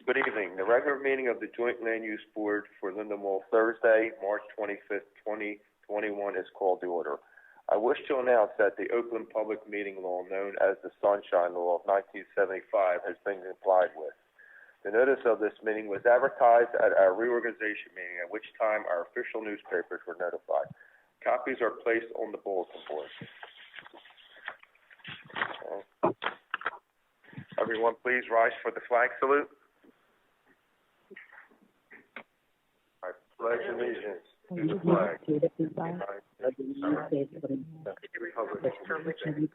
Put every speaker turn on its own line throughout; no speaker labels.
Good evening. The regular meeting of the Joint Land Use Board for Lindenwold Thursday, March 25th, 2021 is called to order. I wish to announce that the Oakland Public Meeting Law, known as the Sunshine Law of 1975, has been complied with. The notice of this meeting was advertised at our reorganization meeting, at which time our official newspapers were notified. Copies are placed on the bulletin board. Everyone, please rise for the flag salute. I pledge allegiance to the flag of the United States of the Republic for which it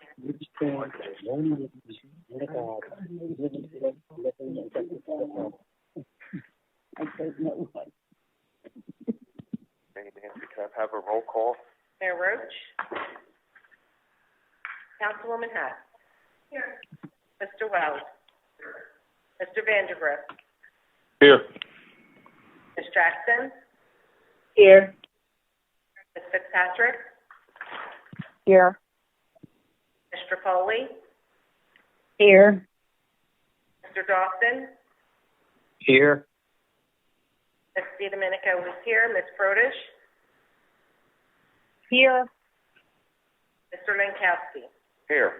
stands, one nation, under God, indivisible, with liberty and justice for all. I said no one. Nancy, can I have a roll call?
Mayor Roach. Councilwoman Hatt. Here. Mr. Wells. Here. Mr. Vandergrift.
Here.
Ms. Jackson.
Here.
Ms. Fitzpatrick.
Here.
Ms. Tripoli.
Here.
Mr. Dawson.
Here.
Ms. DiDomenico is here. Ms. Prodish.
Here.
Mr. Lankowski.
Here.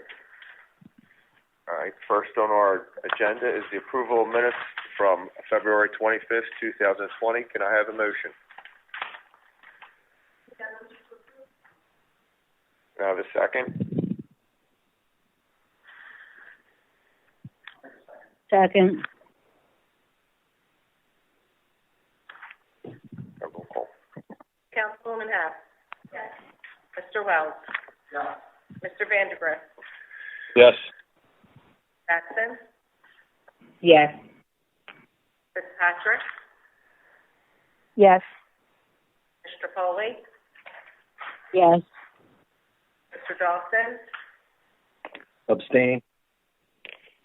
All right, first on our agenda is the approval of minutes from February 25th, 2020. Can I have a motion? Can I have a second?
Second.
Roll call.
Councilwoman Hatt. Yes. Mr. Wells. Yes. Mr. Vandergrift.
Yes.
Jackson.
Yes.
Fitzpatrick.
Yes.
Ms. Tripoli.
Yes.
Mr. Dawson.
Abstain.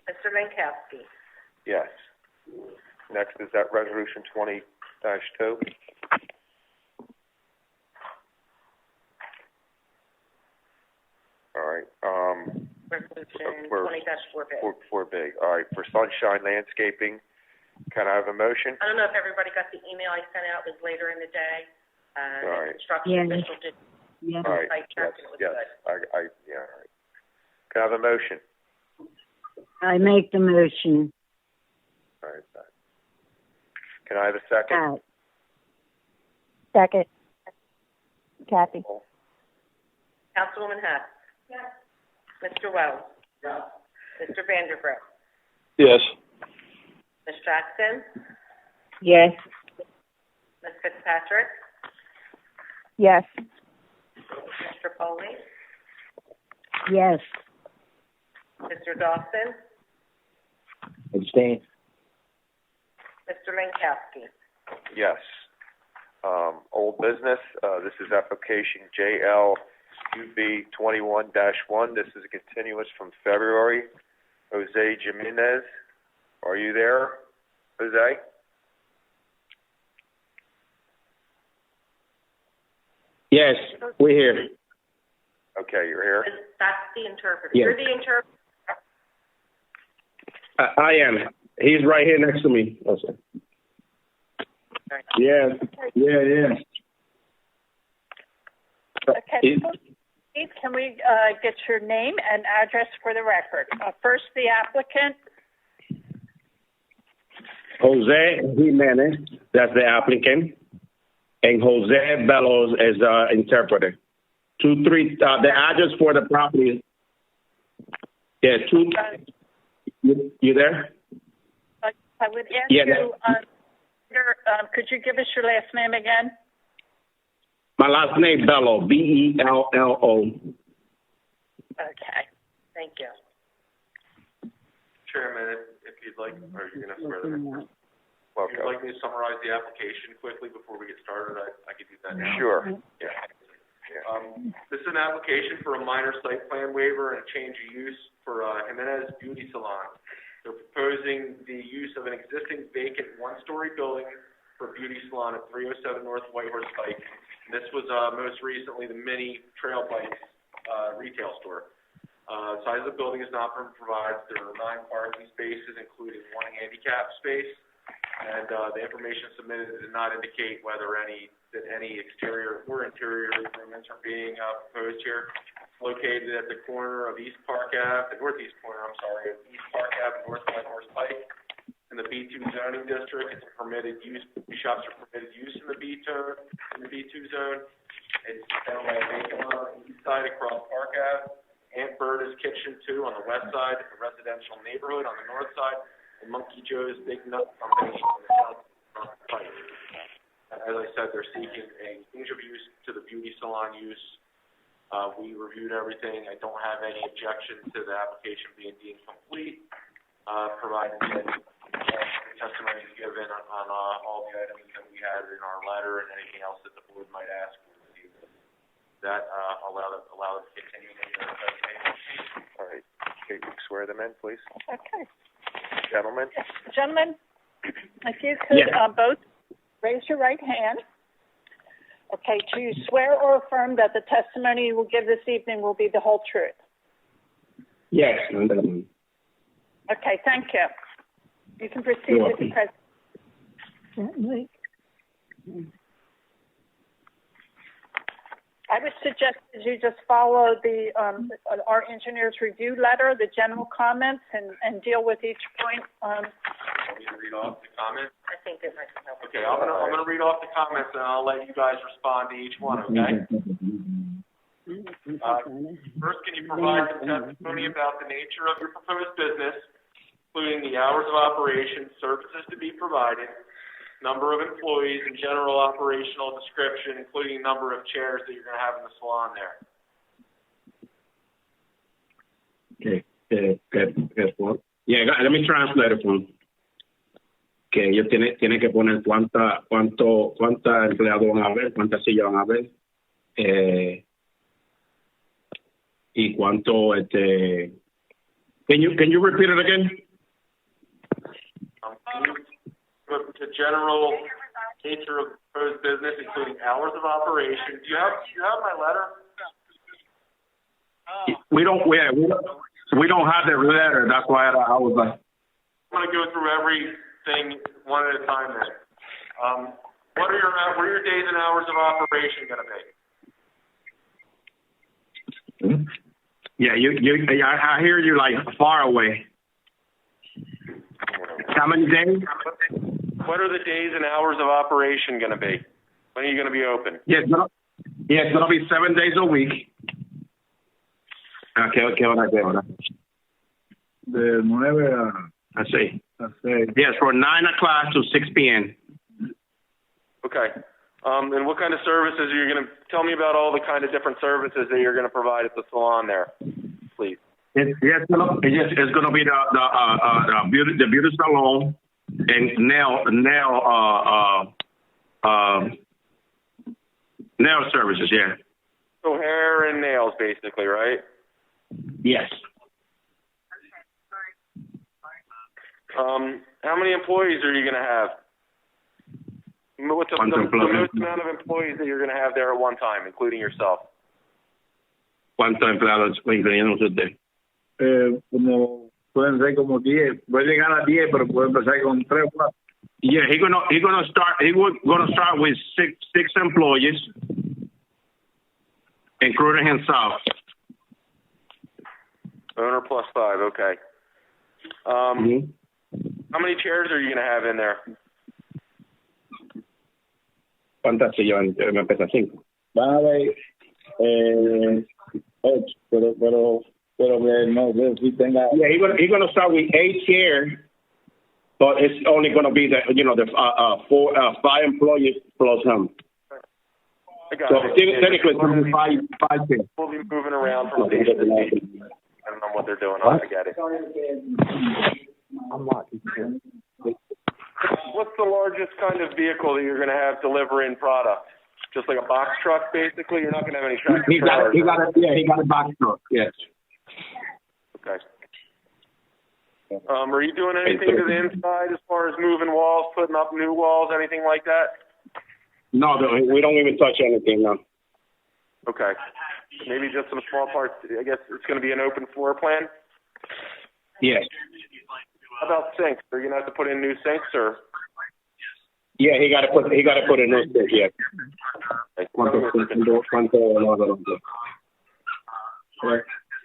Mr. Lankowski.
Yes. Next is that resolution 20-2. All right.
Resolution
For-
20-4B.
For big. All right. For Sunshine Landscaping, can I have a motion?
I don't know if everybody got the email I sent out. It was later in the day.
All right.
The construction
Yeah.
official did
Yes.
All right.
site check, and it was good.
Yeah. All right. Can I have a motion?
I make the motion.
All right. Can I have a second?
Second. Kathy.
Councilwoman Hatt. Yes. Mr. Wells. Yes. Mr. Vandergrift.
Yes.
Ms. Jackson.
Yes.
Ms. Fitzpatrick.
Yes.
Ms. Tripoli.
Yes.
Mr. Dawson.
Abstain.
Mr. Lankowski.
Yes. Old business. This is application JLUB 21-1. This is a continuance from February. Jose Jimenez, are you there, Jose?
Yes, we're here.
Okay, you're here.
That's the interpreter.
Yes.
You're the interpreter.
I am. He's right here next to me. Also. Yeah.
Okay, Steve, can we get your name and address for the record? First, the applicant.
Jose Jimenez, that's the applicant, and Jose Bellows is the interpreter. 23. The address for the property. Yeah, you there?
I would ask
Yeah,
you. Could you give us your last name again?
My last name Bello, Bello.
Okay, thank you.
Chairman, if you'd like, or you're going to swear them in. If
Welcome.
you'd like me to summarize the application quickly before we get started, I could do that now.
Sure. Yeah.
This is an application for a minor site plan waiver and a change of use for Jimenez Beauty Salon. They're proposing the use of an existing vacant one-story building for a beauty salon at 307 North Whitehorse Pike. And this was most recently the mini Trail Bikes retail store. Size of the building is not provided. There are 9 parking spaces, including 1 handicap space. And, the information submitted did not indicate whether any exterior or interior improvements are being, proposed here. It's located at the corner of East Park Ave, the northeast corner, of East Park Ave and North Horse Pike. In the B2 zoning district, it's a permitted use, shops are permitted use in the B2 zone. It's down by a vacant lot on the east side across Park Ave. Aunt Berta's Kitchen 2 on the west side, a residential neighborhood on the north side, and Monkey Joe's Big Nut Company on the south side. As I said, they're seeking a change of use to the beauty salon use. We reviewed everything. I don't have any objection to the application being deemed complete, provided that testimony is given on all the items that we had in our letter and anything else that the board might ask for. That allow them to continue in their presentation.
All right. Okay, swear them in, please.
Okay.
Gentlemen?
Gentlemen, if you could both raise your right hand. Okay, do you swear or affirm that the testimony you will give this evening will be the whole truth?
Yes.
Okay, thank you. You can proceed with the presentation. I would suggest that you just follow the our engineer's review letter, the general comments, and deal with each point.
Want me to read off the comments?
I think it might help.
Okay, I'm gonna read off the comments and I'll let you guys respond to each one. Okay. First, can you provide some testimony about the nature of your proposed business, including the hours of operation, services to be provided, number of employees, and general operational description, including number of chairs that you're going to have in the salon there?
Okay. Yeah, let me translate it for him. Que ellos tienen que poner cuánta empleados van a haber, cuántas sillas van a haber, y cuánto Can you repeat it again?
The general nature of proposed business, including hours of operation. Do you have my letter?
We don't have the letter. That's why I was like.
I'm going to go through everything one at a time then. What are your days and hours of operation going to be?
Yeah, I hear you like far away. How many days?
What are the days and hours of operation going to be? When are you going to be open?
It's going to be 7 days a week. Ahora.
De 9 a...
Así.
a 6.
Yes, from 9 o'clock to 6 p.m.
Okay. And what kind of services are you going to... Tell me about all the kind of different services that you're going to provide at the salon there, please.
It's going to be the beauty salon and nail services, yeah.
So hair and nails, basically, right?
Yes.
How many employees are you going to have? What's the most amount of employees that you're going to have there at one time, including yourself?
¿Cuántos empleados incluyendo usted?
Como pueden ser como 10. Puede llegar a 10, pero puede empezar con 3 o 4.
Yeah, he's gonna start with six employees, including himself.
Owner plus 5, okay. How many chairs are you going to have in there?
¿Cuántas sillas? Me pesa 5.
Van a haber 8, pero no sé si tenga.
Yeah, he's gonna start with 8 chairs, but it's only gonna be the 5 employees plus him.
I got
So
it.
technically, it's gonna be 5 chairs.
We'll be moving around from station to station. I don't know what they're doing. I get it. What's the largest kind of vehicle that you're going to have delivering product? Just like a box truck, basically? You're not going to have any tractor trailers?
He got a box truck, yes.
Okay. Are you doing anything to the inside as far as moving walls, putting up new walls, anything like that?
No, we don't even touch anything, no.
Okay. Maybe just some small parts. I guess it's going to be an open floor plan?
Yes.
How about sinks? Are you going to have to put in new sinks or?
Yeah, he got to put a note there. Yeah. ¿Cuánto lo?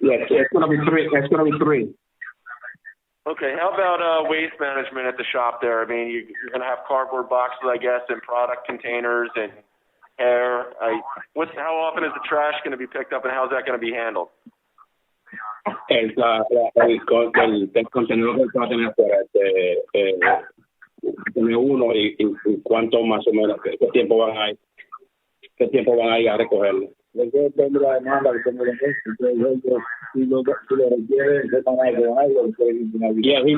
Yes, it's gonna be 3. It's gonna be 3.
Okay, how about waste management at the shop there? I mean, you're going to have cardboard boxes, I guess, and product containers and hair. How often is the trash going to be picked up, and how's that going to be handled?
El contenedor que va a tener afuera, tiene uno y cuánto más o menos, qué tiempo van a ir a recogerlo.
Yo tengo la demanda, que tengo la gente, si lo requiere, se van a ir con algo.
Yeah, he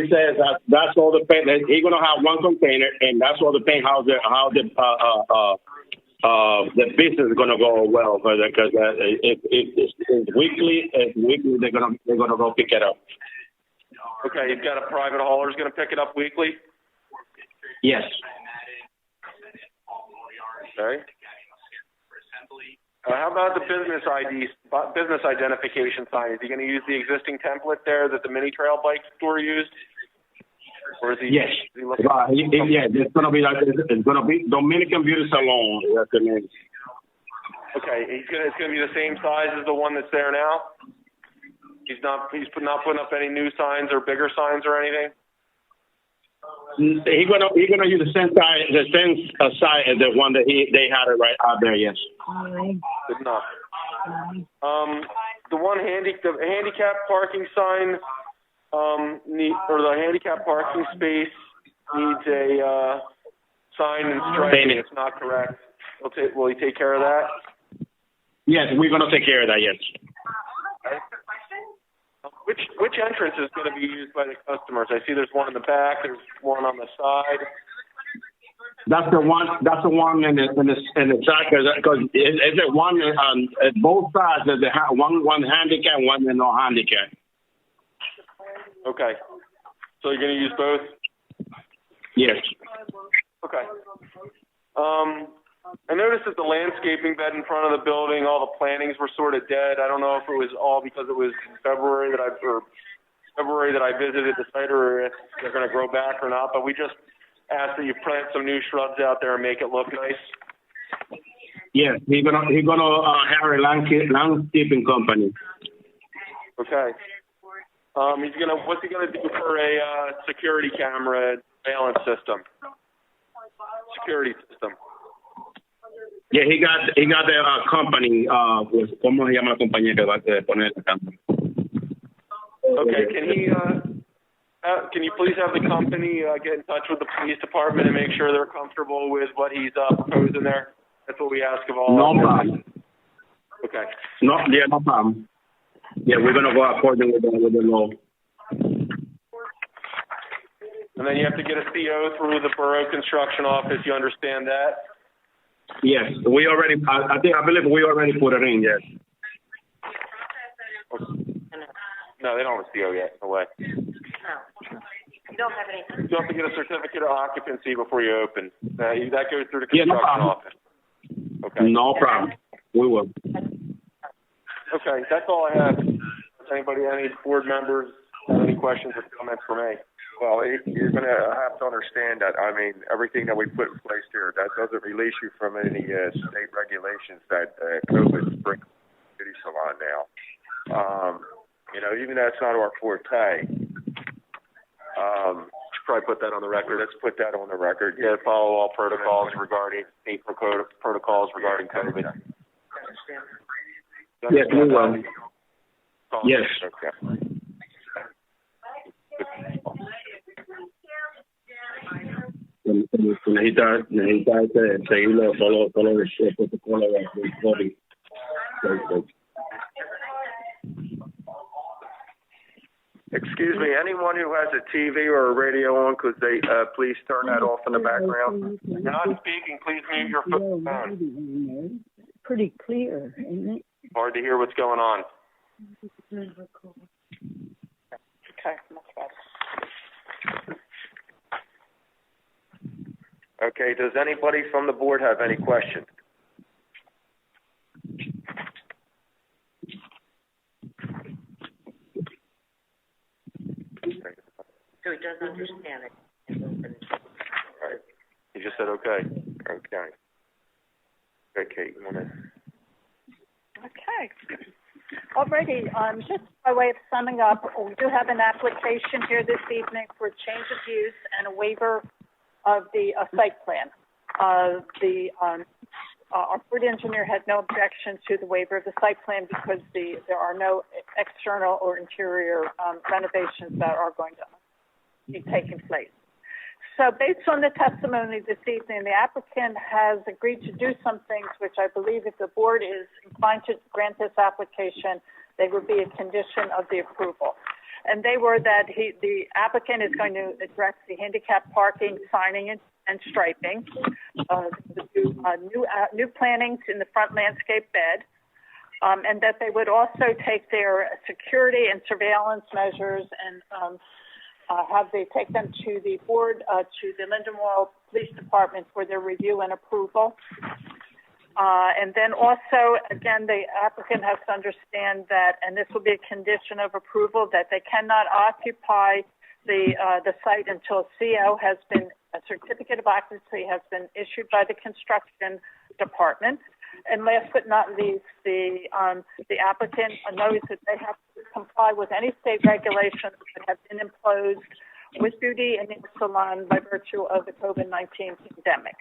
says that's all the paint. He's gonna have one container, and that's all the paint. How the business is gonna go well, because it's weekly. They're gonna go pick it up.
Okay, you've got a private hauler who's gonna pick it up weekly.
Yes.
Okay. How about the business identification sign? Is he going to use the existing template there that the Mini Trail Bike store used? Or is he?
Yes. It's going to be Dominican Beauty Salon. That's the name.
Okay, it's going to be the same size as the one that's there now. He's not putting up any new signs or bigger signs or anything.
He's gonna use the same size as the one that they had it right out there. Yes.
Good enough. The handicap parking sign the handicap parking space needs a sign and striping. It's not correct. Will he take care of that?
Yes, we're gonna take care of that. Yes.
Which entrance is going to be used by the customers? I see there's one in the back. There's one on the side.
That's the one in the side because is it one on both sides? There's one handicap, one no handicap.
Okay. So you're going to use both?
Yes.
Okay. I noticed that the landscaping bed in front of the building, all the plantings were sort of dead. I don't know if it was all because it was February that I visited the site, or if they're going to grow back or not. But we just asked that you plant some new shrubs out there and make it look nice.
Yes, he's gonna hire a landscaping company.
Okay. What's he gonna do for a security camera surveillance system? Security system.
Yeah, he got the company. ¿Cómo se llama la compañía que va a poner la cámara?
Okay, can you please have the company get in touch with the police department and make sure they're comfortable with what he's proposing there? That's what we ask of all.
No problem.
Okay.
No problem. Yeah, we're gonna go according with the law.
And then you have to get a CO through the borough construction office. You understand that?
Yes, we already. I believe we already put it in. Yes.
No, they don't have a CO yet. No way.
No. You don't have anything.
You have to get a certificate of occupancy before you open. That goes through the construction office. Okay.
No problem. We will.
Okay, that's all I have. Any board members have any questions or comments for me?
Well, you're going to have to understand that, I mean, everything that we put in place here, that doesn't release you from any state regulations that COVID brings to the beauty salon now. Even that's not our forte.
Should probably put that on the record.
Let's put that on the record.
Yeah, follow all protocols regarding state protocols regarding COVID.
Yes, we will. Yes.
Okay.
Necesita seguirlo todo el protocolo del COVID.
Excuse me, anyone who has a TV or a radio on, could they please turn that off in the background?
You're not speaking. Please mute your phone.
Pretty clear, isn't it?
Hard to hear what's going on.
Okay, much better.
Okay, does anybody from the board have any questions?
So he doesn't understand it.
All right. You
just said okay. Okay. Okay, Kate, you want to?
Okay. Alrighty, just by way of summing up, we do have an application here this evening for a change of use and a waiver of the site plan. Our board engineer had no objection to the waiver of the site plan because there are no external or interior renovations that are going to be taking place. So based on the testimony this evening, the applicant has agreed to do some things which I believe if the board is inclined to grant this application, they would be a condition of the approval. And they were that the applicant is going to address the handicap parking, signing, and striping, new plantings in the front landscape bed, and that they would also take their security and surveillance measures and take them to the board, to the Lindenwold Police Department for their review and approval. And then also, again, the applicant has to understand that, and this will be a condition of approval, that they cannot occupy the site until a certificate of occupancy has been issued by the construction department. And last but not least, the applicant knows that they have to comply with any state regulations that have been imposed with beauty and nail salon by virtue of the COVID-19 pandemic.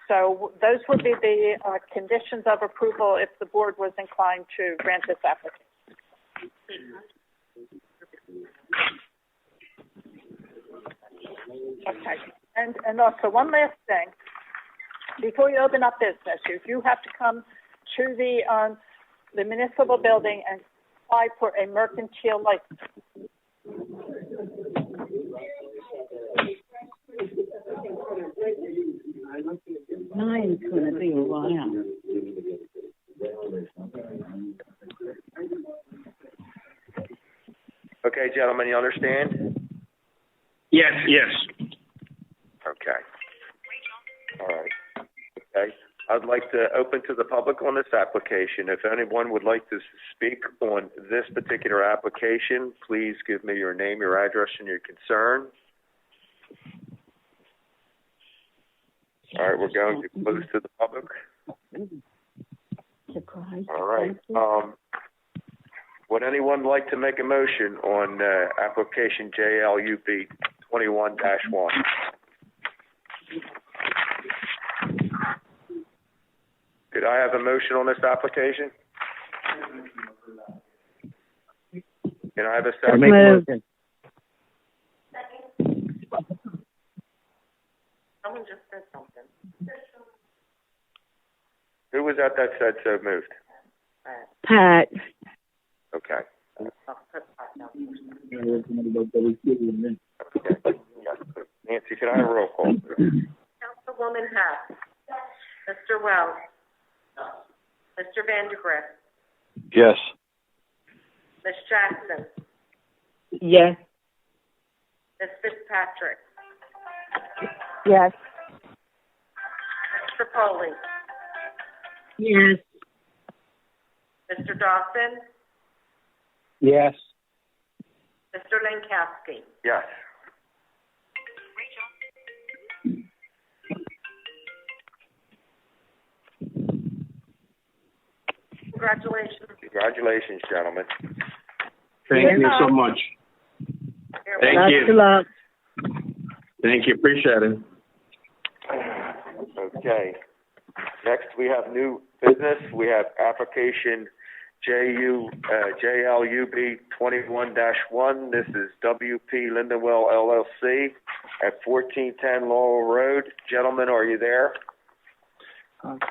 So those would be the conditions of approval if the board was inclined to grant this application. Okay. And also one last thing. Before you open up business, you have to come to the municipal building and apply for a mercantile license.
Mine's going to be a while.
Okay, gentlemen, you understand?
Yes.
Okay. All right. Okay. I'd like to open to the public on this application. If anyone would like to speak on this particular application, please give me your name, your address, and your concern. All right, we're going to close to the public.
Surprise.
All right. Would anyone like to make a motion on application JLUB 21-1? Could I have a motion on this application? Can I have a second?
Someone just said something.
Who was that said so moved?
Pat.
Okay. Nancy, can I have a roll call?
Councilwoman Hess. Mr. Wells. Mr. Vandergrift.
Yes.
Ms. Jackson.
Yes.
Ms. Fitzpatrick.
Yes.
Mr. Foley.
Yes.
Mr. Dawson.
Yes.
Mr. Lankowski.
Yes.
Congratulations.
Congratulations, gentlemen.
Thank you so much. Thank
Lots
you.
of luck.
Thank you. Appreciate it.
Okay. Next, we have new business. We have application JLUB 21-1. This is WP Lindenwold LLC at 1410 Laurel Road. Gentlemen, are you there?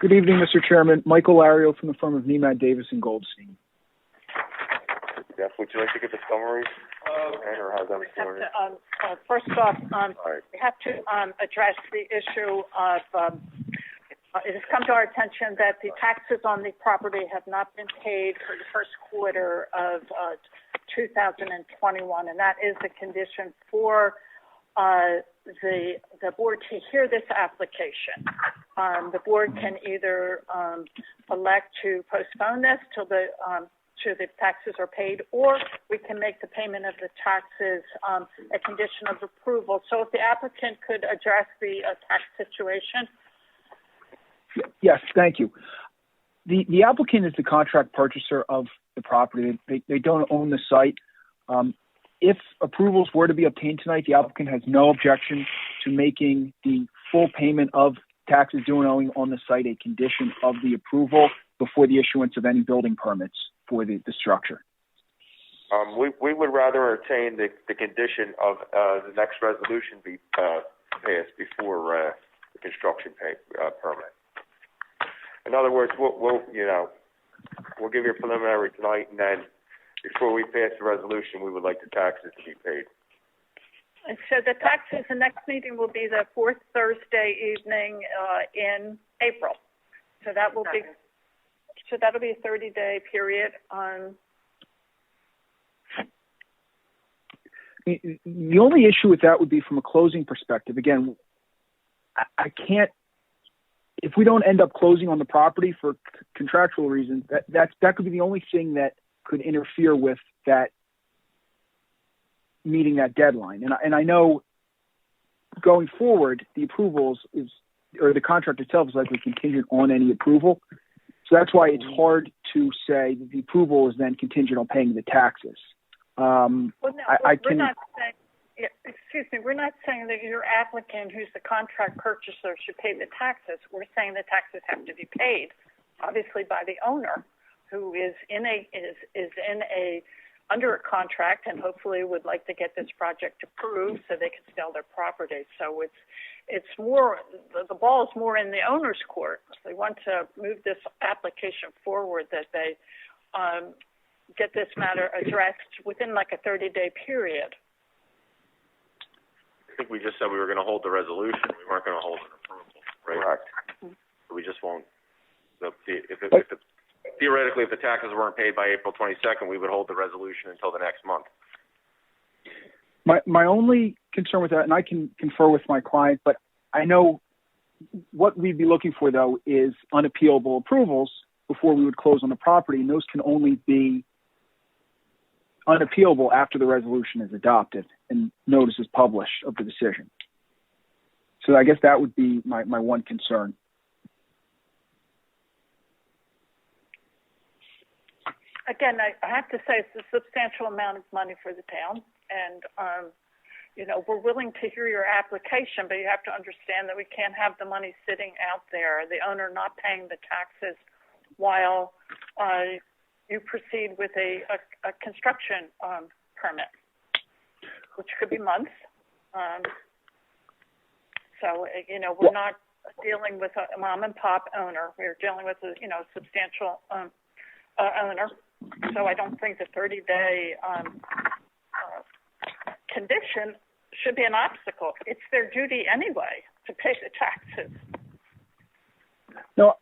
Good evening, Mr. Chairman. Michael Ariel from the firm of Nemad Davis and Goldstein.
Jeff, would you like to give the summary? Or how's that story?
First off,
right.
we have to address the issue of it has come to our attention that the taxes on the property have not been paid for the first quarter of 2021, and that is the condition for the board to hear this application. The board can either elect to postpone this till the to the taxes are paid, or we can make the payment of the taxes a condition of approval. So if the applicant could address the tax situation.
Yes, thank you. The applicant is the contract purchaser of the property. They don't own the site. If approvals were to be obtained tonight, the applicant has no objection to making the full payment of taxes due and owing on the site a condition of the approval before the issuance of any building permits for the structure.
We would rather entertain the condition of the next resolution be passed before the construction permit. In other words, we'll give you a preliminary tonight, and then before we pass the resolution, we would like the taxes to be paid.
And so the taxes, the next meeting will be the fourth Thursday evening in April. So that will be, so that'll be a 30-day period on.
The only issue with that would be from a closing perspective. Again, I can't, if we don't end up closing on the property for contractual reasons, that could be the only thing that could interfere with that meeting that deadline. And I know going forward, the approvals or the contract itself is likely contingent on any approval. So that's why it's hard to say that the approval is then contingent on paying the taxes. We're not saying that your applicant, who's the contract purchaser, should pay the taxes. We're saying the taxes have to be paid, obviously, by the owner, who is under a contract and hopefully would like to get this project approved so they can sell their property. So it's more, the ball is more in the owner's court. If they want to move this application forward, that they get this matter addressed within like a 30-day period.
I think we just said we were going to hold the resolution. We weren't going to hold an approval, right? Correct. So we just won't. Theoretically, if the taxes weren't paid by April 22nd, we would hold the resolution until the next month.
My only concern with that, and I can confer with my client, but I know what we'd be looking for, though, is unappealable approvals before we would close on the property, and those can only be unappealable after the resolution is adopted and notice is published of the decision. So I guess that would be my one concern.
Again, I have to say it's a substantial amount of money for the town, and we're willing to hear your application, but you have to understand that we can't have the money sitting out there, the owner not paying the taxes while you proceed with a construction permit, which could be months. We're not dealing with a mom and pop owner. We're dealing with a substantial owner. So I don't think the 30-day condition should be an obstacle. It's their duty anyway to pay the taxes.
No,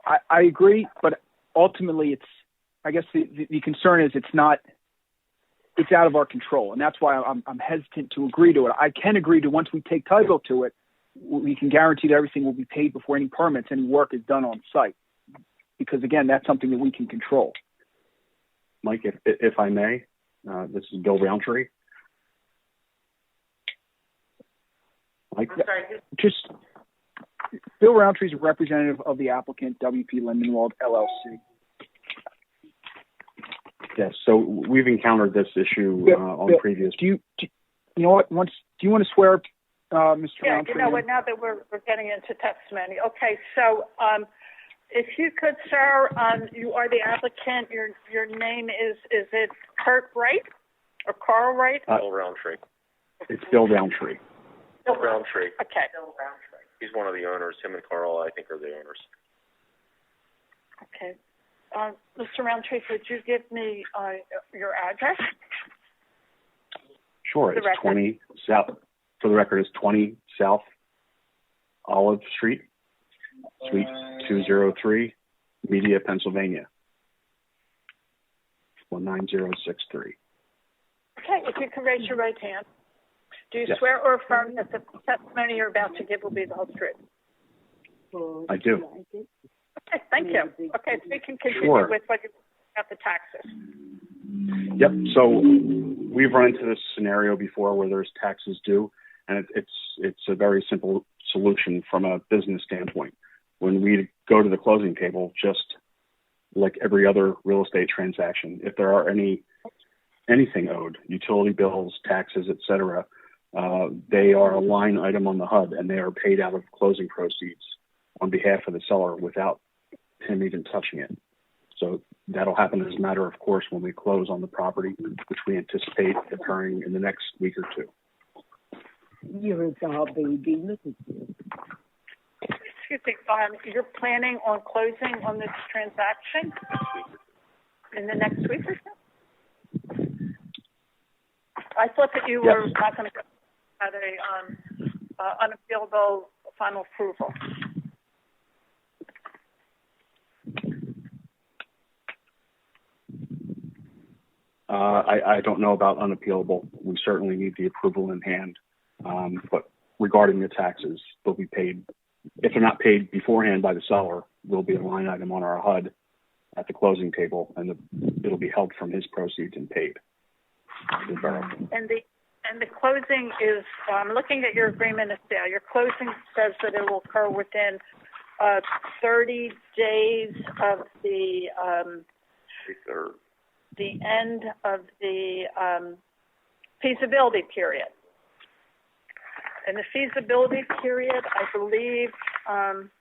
I agree, but ultimately I guess the concern is it's out of our control, and that's why I'm hesitant to agree to it. I can agree to, once we take title to it, we can guarantee that everything will be paid before any permits, any work is done on site, because again, that's something that we can control.
Mike, if I may, this is Bill Roundtree. Mike,
I'm sorry.
Just Bill Roundtree is a representative of the applicant, WP Lindenwold, LLC.
Yes, so we've encountered this issue on previous.
Do you know what? Do you want to swear, Mr. Roundtree?
You know what? Now that we're getting into testimony, okay. So, if you could, sir, you are the applicant. Your name is it Kurt Wright or Carl Wright?
Bill Roundtree.
It's Bill Roundtree.
Bill Roundtree.
Okay.
Bill Roundtree.
He's one of the owners. Him and Carl, I think, are the owners.
Okay. Mr. Roundtree, could you give me your address?
Sure. It's 20 South. For the record, it's 20 South Olive Street, Suite 203, Media, Pennsylvania, 19063.
Okay. If you can raise your right hand. Do you swear or affirm that the testimony you're about to give will be the whole truth?
I do.
Okay, thank you. Okay, so we can continue with what you out the taxes.
Yep. So we've run into this scenario before where there's taxes due, and it's a very simple solution from a business standpoint. When we go to the closing table, just like every other real estate transaction, if there are anything owed, utility bills, taxes, etc., they are a line item on the HUD, and they are paid out of closing proceeds on behalf of the seller without him even touching it. So that'll happen as a matter of course when we close on the property, which we anticipate occurring in the next week or two.
You're a doll baby. Look at you.
Excuse me, you're planning on closing on this transaction in the next week or so? I thought that you were not going to have a unappealable final approval.
I don't know about unappealable. We certainly need the approval in hand. But regarding the taxes, they'll be paid. If they're not paid beforehand by the seller, there'll be a line item on our HUD at the closing table, and it'll be held from his proceeds and paid.
And the closing is, I'm looking at your agreement of sale. Your closing says that it will occur within 30 days of the end of the feasibility period. In the feasibility period, I believe,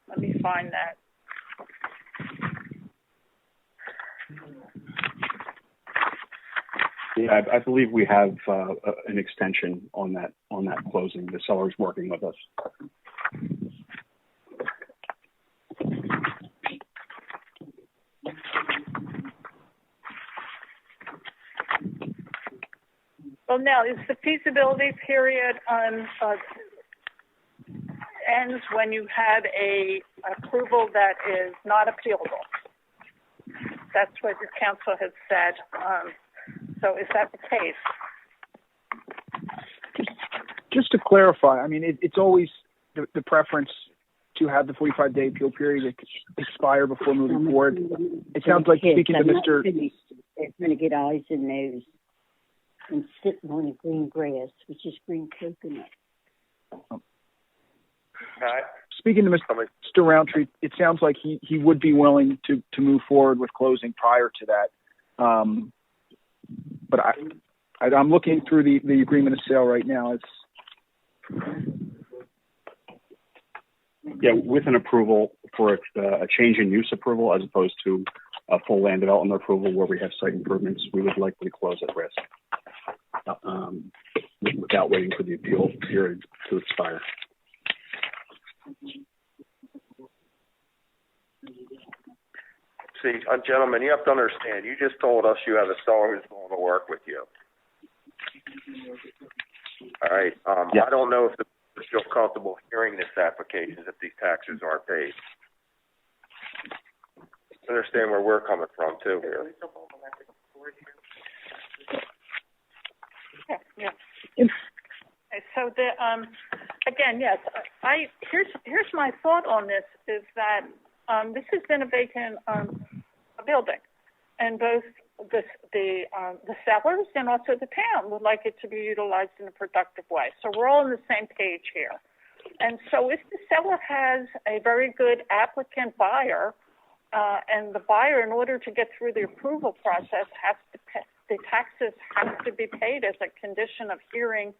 let me find that.
Yeah, I believe we have an extension on that closing. The seller's working with us.
Well, now, is the feasibility period ends when you have a approval that is not appealable? That's what your counsel has said. So is that the case?
Just to clarify, I mean, it's always the preference to have the 45-day appeal period expire before moving forward. It sounds like speaking to Mr.
They're going to get eyes and nose and sitting on the green grass, which is green coconut.
Speaking to Mr. Roundtree, it sounds like he would be willing to move forward with closing prior to that. But I'm looking through the agreement of sale right now.
Yeah, with an approval for a change in use approval as opposed to a full land development approval where we have site improvements, we would likely close at risk without waiting for the appeal period to expire.
See, gentlemen, you have to understand, you just told us you have a seller who's going to work with you. All right. I don't know if the feel comfortable hearing this application if these taxes aren't paid. Understand where we're coming from too here.
Yeah. So the again, yes. Here's my thought on this is that this has been a vacant building, and both the sellers and also the town would like it to be utilized in a productive way. So we're all on the same page here. And so if the seller has a very good applicant buyer, and the buyer, in order to get through the approval process, has to pay, the taxes have to be paid as a condition of hearing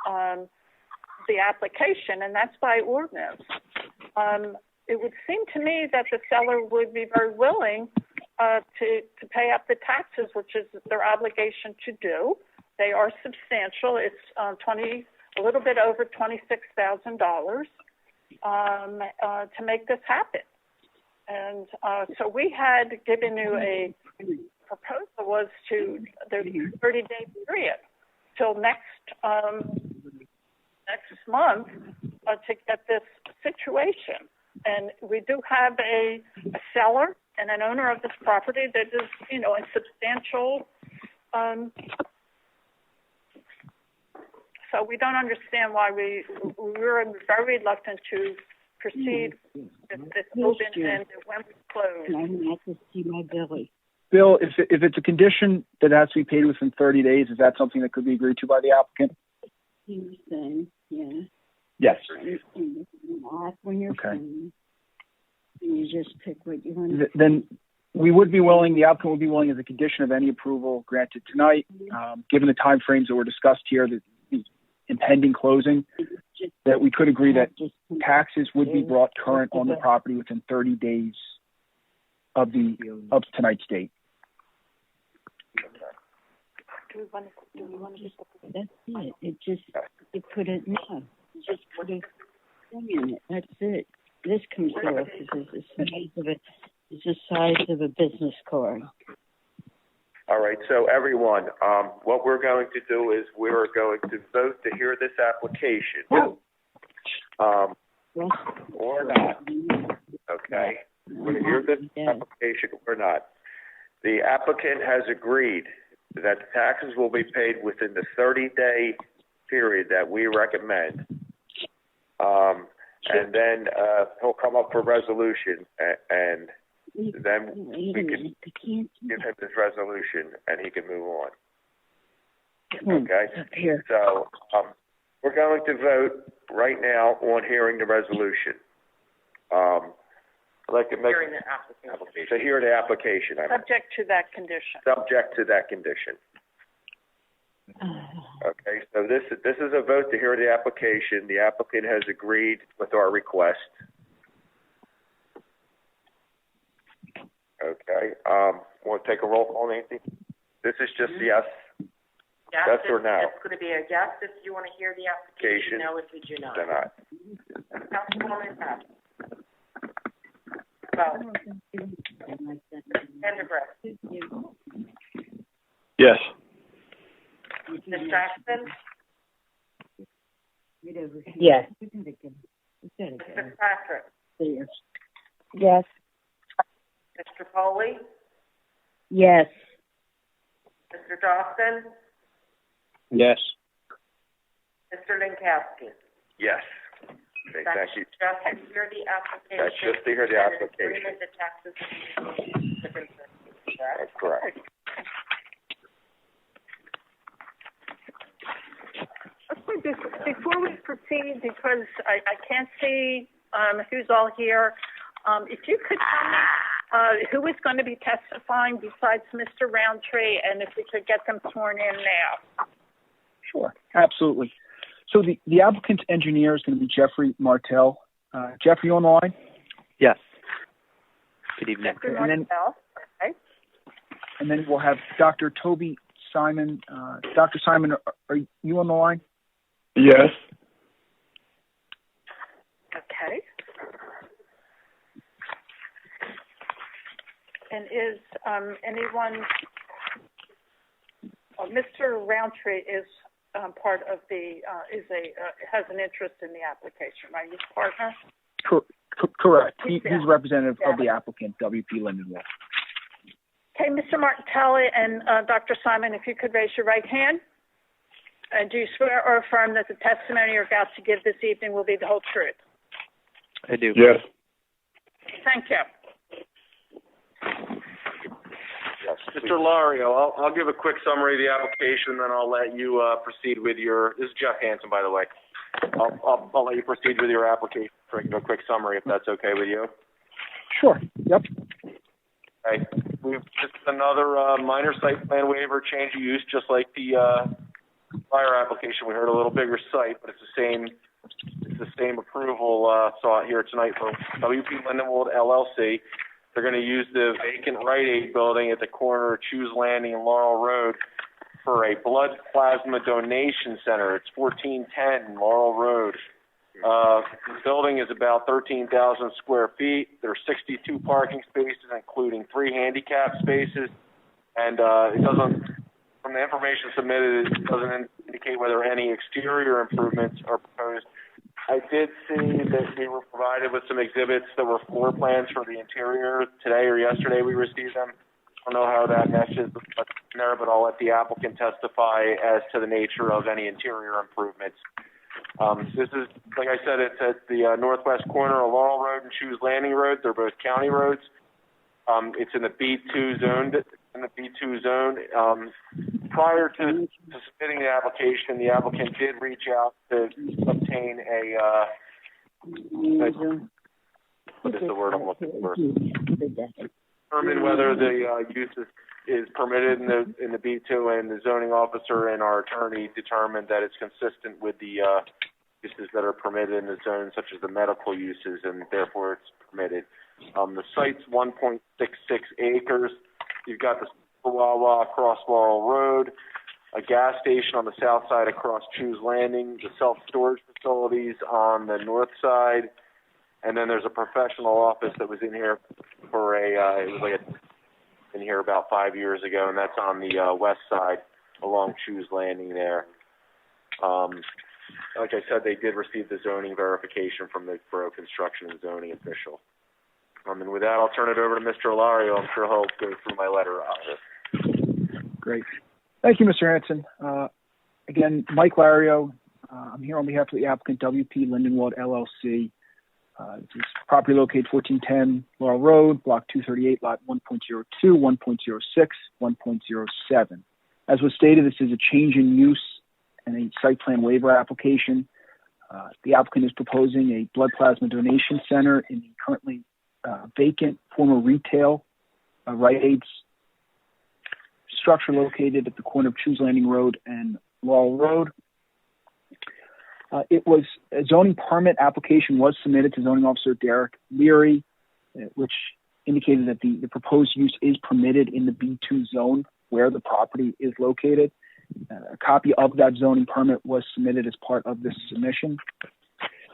the application, and that's by ordinance. It would seem to me that the seller would be very willing to pay up the taxes, which is their obligation to do. They are substantial. It's a little bit over $26,000 to make this happen. And so we had given you a proposal was to the 30-day period till next month to get this situation. And we do have a seller and an owner of this property that is, in substantial. So we don't understand why we were very reluctant to proceed with this move-in and when we close.
I have to see my belly.
Bill, if it's a condition that has to be paid within 30 days, is that something that could be agreed to by the applicant?
Yeah.
Yes.
When you're finished, you just pick what you want.
Then we would be willing, the applicant would be willing as a condition of any approval granted tonight, given the time frames that were discussed here, the impending closing, that we could agree that taxes would be brought current on the property within 30 days of tonight's date.
Do we want to just...
That's it. You put it, no. Just put a thing in it. That's it. This comes off as the size of a business card.
All right, so everyone, what we're going to do is we're going to vote to hear this application. Or not. Okay? We're going to hear this application or not. The applicant has agreed that the taxes will be paid within the 30-day period that we recommend. And then he'll come up for resolution, and then we can give him his resolution, and he can move on. Okay? So we're going to vote right now on hearing the resolution. I'd like to make
Hearing the application.
to hear the application.
Subject to that condition.
Subject to that condition. Okay, so this is a vote to hear the application. The applicant has agreed with our request. Okay, want to take a roll call, Nancy? This is just yes
Yes
or no?
It's going to be a yes if you want to hear the application, no if you do not.
Or not.
Councilwoman Patton. Well, Pendergrass.
Yes.
Ms. Jackson.
Yes.
Mr. Patrick.
Yes.
Mr. Foley.
Yes.
Mr. Dawson.
Yes.
Mr. Linkowski.
Yes. Okay, thank you.
Just to hear the application.
That's just to hear the application.
And the taxes.
That's correct.
Okay, before we proceed, because I can't see who's all here, if you could tell me who is going to be testifying besides Mr. Roundtree, and if we could get them sworn in now.
Sure, absolutely. So the applicant's engineer is going to be Jeffrey Martell. Jeffrey, you on the line?
Yes. Good evening.
Jeffrey Martell. Okay.
And then we'll have Dr. Toby Simon. Dr. Simon, are you on the line?
Yes.
Okay. And is anyone? Mr. Roundtree is part of the has an interest in the application, right? His partner.
Correct. He's representative of the applicant, WP Lindenwold.
Okay, Mr. Martelli and Dr. Simon, if you could raise your right hand. Do you swear or affirm that the testimony you're about to give this evening will be the whole truth?
I do.
Yes.
Thank you.
Yes,
Mr. Lario, I'll give a quick summary of the application, then I'll let you proceed with your. This is Jeff Hansen, by the way. I'll let you proceed with your application. So I can do a quick summary, if that's okay with you.
Sure. Yep.
Okay. We've just another minor site plan waiver, change of use, just like the prior application. We heard a little bigger site, but it's the same approval sought here tonight for WP Lindenwold LLC. They're going to use the vacant Rite Aid building at the corner of Choose Landing and Laurel Road for a blood plasma donation center. It's 1410 Laurel Road. The building is about 13,000 square feet. There are 62 parking spaces, including 3 handicap spaces. And it doesn't, from the information submitted, it doesn't indicate whether any exterior improvements are proposed. I did see that we were provided with some exhibits that were floor plans for the interior. Today or yesterday we received them. I don't know how that meshes there, but I'll let the applicant testify as to the nature of any interior improvements. This is, like I said, it's at the northwest corner of Laurel Road and Choose Landing Road. They're both county roads. It's in the B2 zone in the B2 zone. Prior to submitting the applicant did reach out to obtain what is the word I'm looking for? Determine whether the use is permitted in the B2, and the zoning officer and our attorney determined that it's consistent with the uses that are permitted in the zone, such as the medical uses, and therefore it's permitted. The site's 1.66 acres. You've got the Wawa across Laurel Road, a gas station on the south side across Chews Landing, the self-storage facilities on the north side, and then there's a professional office that was in here for in here about 5 years ago, and that's on the west side along Chews Landing there. Like I said, they did receive the zoning verification from the Borough Construction and Zoning official. And with that, I'll turn it over to Mr. Ilario. I'm sure he'll go through my letter.
Great. Thank you, Mr. Hanson. Again, Mike Lario. I'm here on behalf of the applicant WP Lindenwold, LLC. This property located 1410 Laurel Road, Block 238, Lot 1.02, 1.06, 1.07. As was stated, this is a change in use and a site plan waiver application. The applicant is proposing a blood plasma donation center in the currently vacant former retail Rite Aid's structure located at the corner of Chews Landing Road and Laurel Road. It was a zoning permit application was submitted to zoning officer Derek Leary, which indicated that the proposed use is permitted in the B2 zone where the property is located. A copy of that zoning permit was submitted as part of this submission.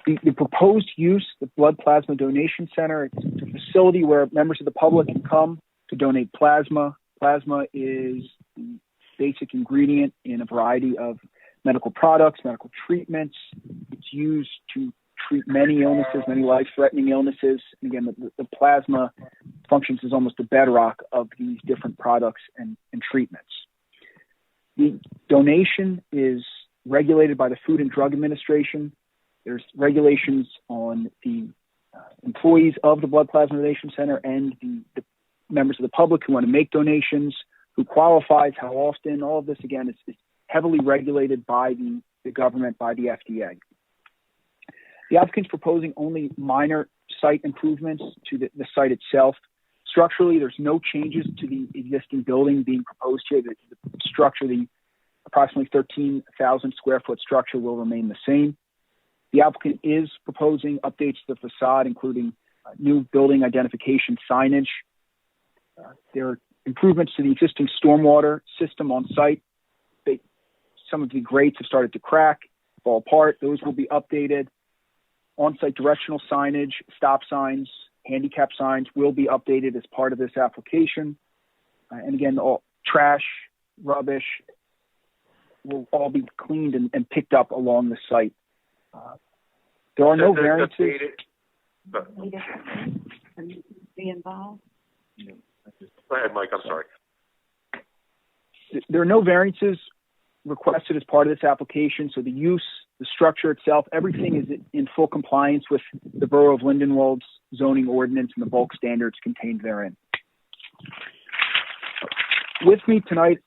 The proposed use, the blood plasma donation center, it's a facility where members of the public can come to donate plasma. Plasma is the basic ingredient in a variety of medical products, medical treatments. It's used to treat many illnesses, many life-threatening illnesses. And again, the plasma functions as almost the bedrock of these different products and treatments. The donation is regulated by the Food and Drug Administration. There's regulations on the employees of the Blood Plasma Donation Center and the members of the public who want to make donations, who qualifies, how often. All of this, again, is heavily regulated by the government, by the FDA. The applicant's proposing only minor site improvements to the site itself. Structurally, there's no changes to the existing building being proposed here. The structure, the approximately 13,000 square foot structure, will remain the same. The applicant is proposing updates to the facade, including new building identification signage. There are improvements to the existing stormwater system on site. Some of the grates have started to crack, fall apart. Those will be updated. On-site directional signage, stop signs, handicap signs will be updated as part of this application. And again, all trash, rubbish will all be cleaned and picked up along the site. There are no variances.
Be involved?
Go ahead, Mike. I'm sorry.
There are no variances requested as part of this application. So the use, the structure itself, everything is in full compliance with the Borough of Lindenwold's zoning ordinance and the bulk standards contained therein. With me tonight,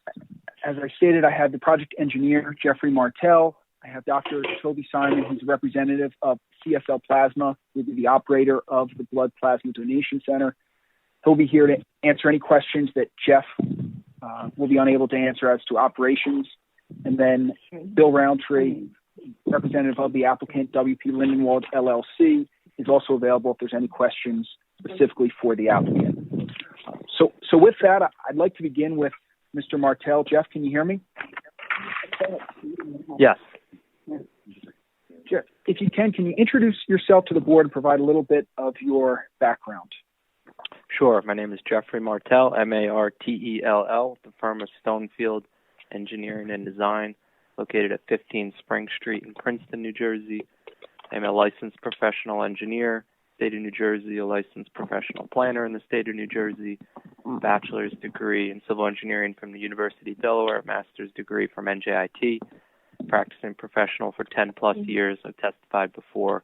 as I stated, I have the project engineer, Jeffrey Martell. I have Dr. Toby Simon, who's a representative of CSL Plasma, who will be the operator of the Blood Plasma Donation Center. He'll be here to answer any questions that Jeff will be unable to answer as to operations. And then Bill Roundtree, representative of the applicant, WP Lindenwold, LLC, is also available if there's any questions specifically for the applicant. So with that, I'd like to begin with Mr. Martell. Jeff, can you hear me?
Yes.
Jeff, if you can you introduce yourself to the board and provide a little bit of your background?
Sure. My name is Jeffrey Martell, Martell. The firm is Stonefield Engineering and Design, located at 15 Spring Street in Princeton, New Jersey. I'm a licensed professional engineer, state of New Jersey, a licensed professional planner in the state of New Jersey, bachelor's degree in civil engineering from the University of Delaware, master's degree from NJIT, practicing professional for 10 plus years. I've testified before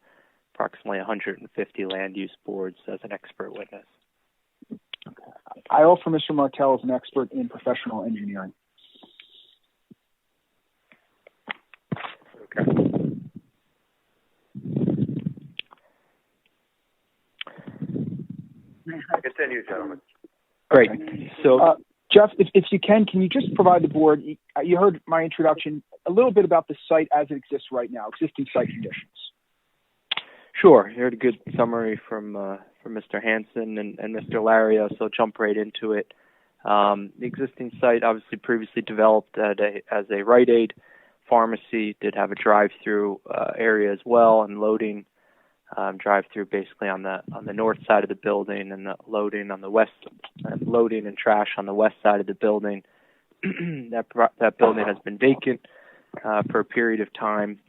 approximately 150 land use boards as an expert witness.
I offer Mr. Martell as an expert in professional engineering.
Okay. Continue, gentlemen.
Great. So,
Jeff, if you can you just provide the board, you heard my introduction, a little bit about the site as it exists right now, existing site conditions.
sure. You heard a good summary from Mr. Hansen and Mr. Lario, so I'll jump right into it. The existing site, obviously previously developed as a Rite Aid pharmacy, did have a drive-through area as well, and loading drive-through basically on the north side of the building, and the loading on the west, loading and trash on the west side of the building. That building has been vacant for a period of time.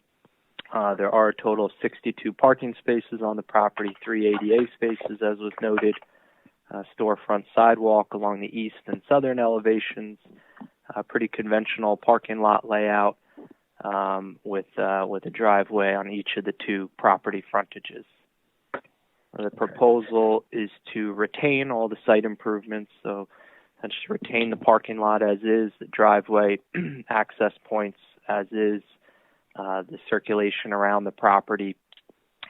There are a total of 62 parking spaces on the property, 3 ADA spaces, as was noted, storefront sidewalk along the east and southern elevations, pretty conventional parking lot layout with a driveway on each of the 2 property frontages. The proposal is to retain all the site improvements, so that's to retain the parking lot as is, the driveway access points as is, the circulation around the property,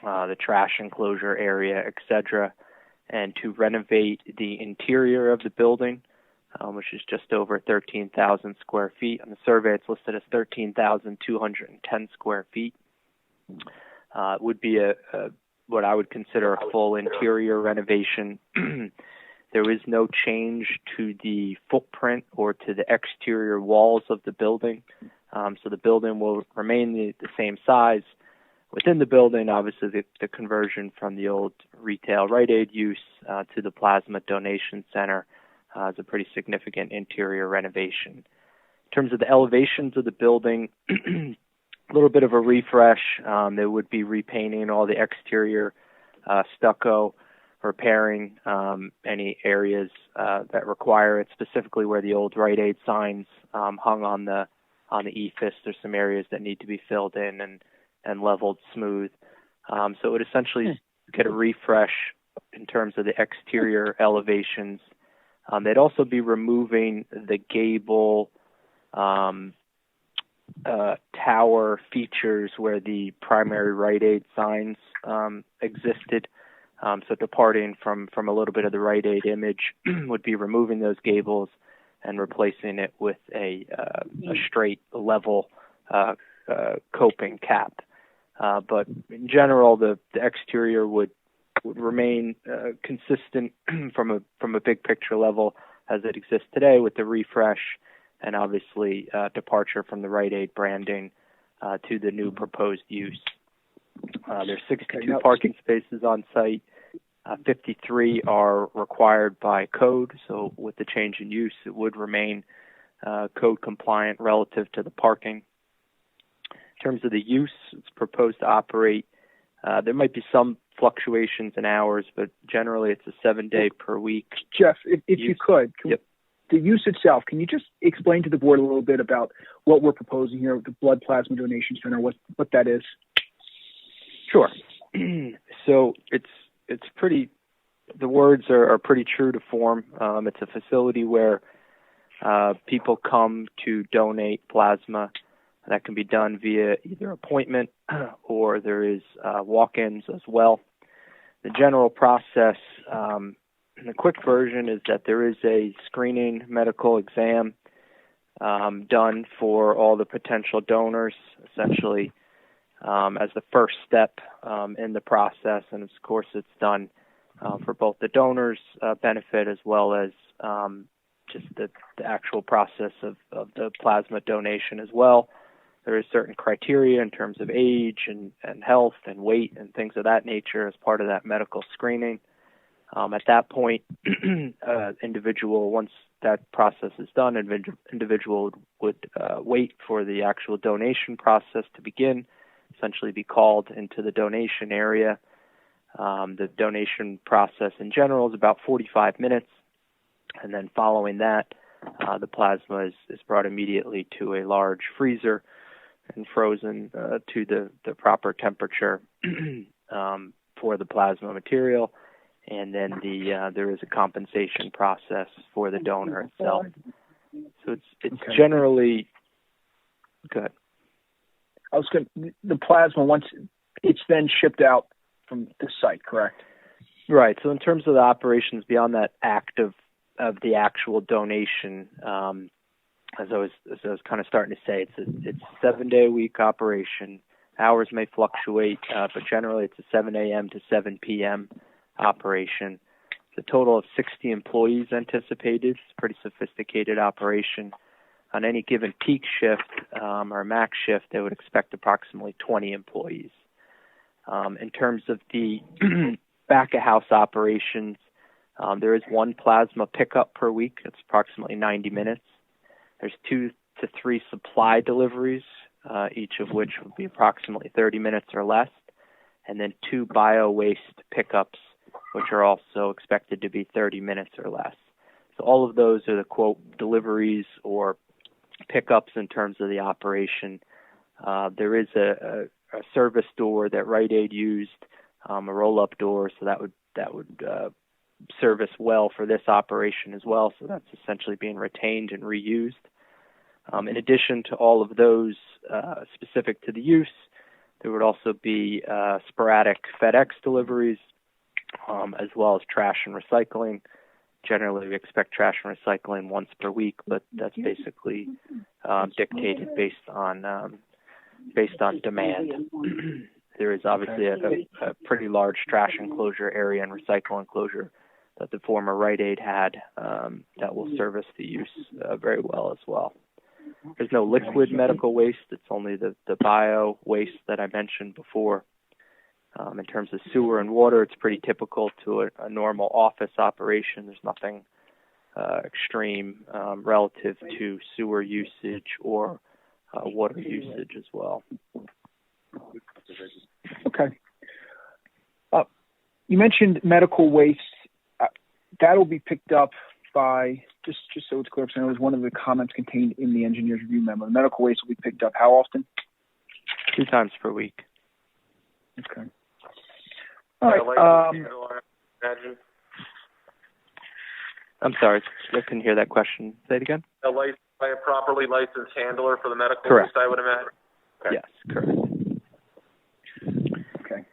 the trash enclosure area, etc., and to renovate the interior of the building, which is just over 13,000 square feet. On the survey, it's listed as 13,210 square feet. It would be what I would consider a full interior renovation. There is no change to the footprint or to the exterior walls of the building. So the building will remain the same size. Within the building, obviously, the conversion from the old retail Rite Aid use to the Plasma Donation Center is a pretty significant interior renovation. In terms of the elevations of the building, a little bit of a refresh. They would be repainting all the exterior stucco, repairing any areas that require it, specifically where the old Rite Aid signs hung on the EFIS. There's some areas that need to be filled in and leveled smooth. So it would essentially get a refresh in terms of the exterior elevations. They'd also be removing the gable tower features where the primary Rite Aid signs existed. So departing from a little bit of the Rite Aid image would be removing those gables and replacing it with a straight level coping cap. But in general, the exterior would remain consistent from a big picture level as it exists today, with the refresh and obviously departure from the Rite Aid branding to the new proposed use. There's 62 parking spaces on site. 53 are required by code, so with the change in use, it would remain code compliant relative to the parking. In terms of the use, it's proposed to operate. There might be some fluctuations in hours, but generally it's a 7-day per week.
Jeff, if you could, the use itself, can you just explain to the board a little bit about what we're proposing here with the Blood Plasma Donation Center, what that is?
Sure. So it's pretty, the words are pretty true to form. It's a facility where people come to donate plasma. That can be done via either appointment or there is walk-ins as well. The general process, the quick version, is that there is a screening medical exam done for all the potential donors, essentially as the first step in the process. And of course, it's done for both the donors' benefit as well as just the actual process of the plasma donation as well. There is certain criteria in terms of age and health and weight and things of that nature as part of that medical screening. At that point, individual, once that process is done, individual would wait for the actual donation process to begin, essentially be called into the donation area. The donation process in general is about 45 minutes, and then following that, the plasma is brought immediately to a large freezer and frozen to the proper temperature for the plasma material. and then there is a compensation process for the donor itself. So it's generally good.
The plasma, once it's then shipped out from the site, correct?
Right. So in terms of the operations beyond that act of the actual donation, as I was kind of starting to say, it's a 7-day-a-week operation. Hours may fluctuate, but generally it's a 7 a.m. to 7 p.m. operation. It's a total of 60 employees anticipated. It's a pretty sophisticated operation. On any given peak shift or max shift, they would expect approximately 20 employees. In terms of the back-of-house operations, there is one plasma pickup per week. It's approximately 90 minutes. There's 2 to 3 supply deliveries, each of which would be approximately 30 minutes or less, and then 2 bio-waste pickups, which are also expected to be 30 minutes or less. So all of those are the, quote, deliveries or pickups in terms of the operation. There is a service door that Rite Aid used, a roll-up door, so that would service well for this operation as well. So that's essentially being retained and reused. In addition to all of those specific to the use, there would also be sporadic FedEx deliveries, as well as trash and recycling. Generally, we expect trash and recycling once per week, but that's basically dictated based on demand. There is obviously a pretty large trash enclosure area and recycle enclosure that the former Rite Aid had that will service the use very well as well. There's no liquid medical waste. It's only the bio waste that I mentioned before. In terms of sewer and water, it's pretty typical to a normal office operation. There's nothing extreme relative to sewer usage or water usage as well.
Okay. You mentioned medical waste. That'll be picked up by, just so it's clear, because I know it was one of the comments contained in the engineer's review memo. The medical waste will be picked up how often?
2 times per week.
Okay. All right.
I'm sorry, I couldn't hear that question. Say it again.
By a properly licensed handler for the medical
Correct.
waste, I would imagine. Okay.
Yes, correct.
Okay.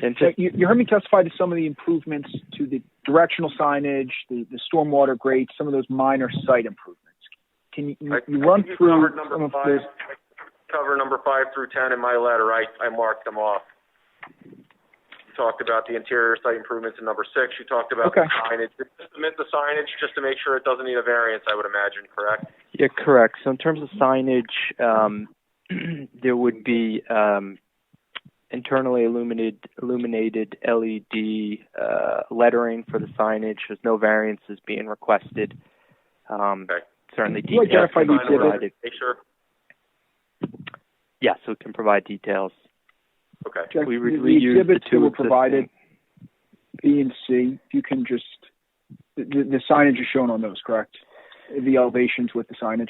And
so you heard me testify to some of the improvements to the directional signage, the stormwater grates, some of those minor site improvements. Can you run through some of those?
Cover number 5 through 10 in my letter. I marked them off. You talked about the interior site improvements in number 6. You talked about the signage. Did you submit the signage just to make sure it doesn't need a variance, I would imagine, correct?
Yeah, correct. So in terms of signage, there would be internally illuminated LED lettering for the signage. There's no variances being requested. Certainly details can be provided. Yes, we can provide details.
Okay.
Jeff, the exhibits that were provided, B and C, you can just, the signage is shown on those, correct? The elevations with the signage?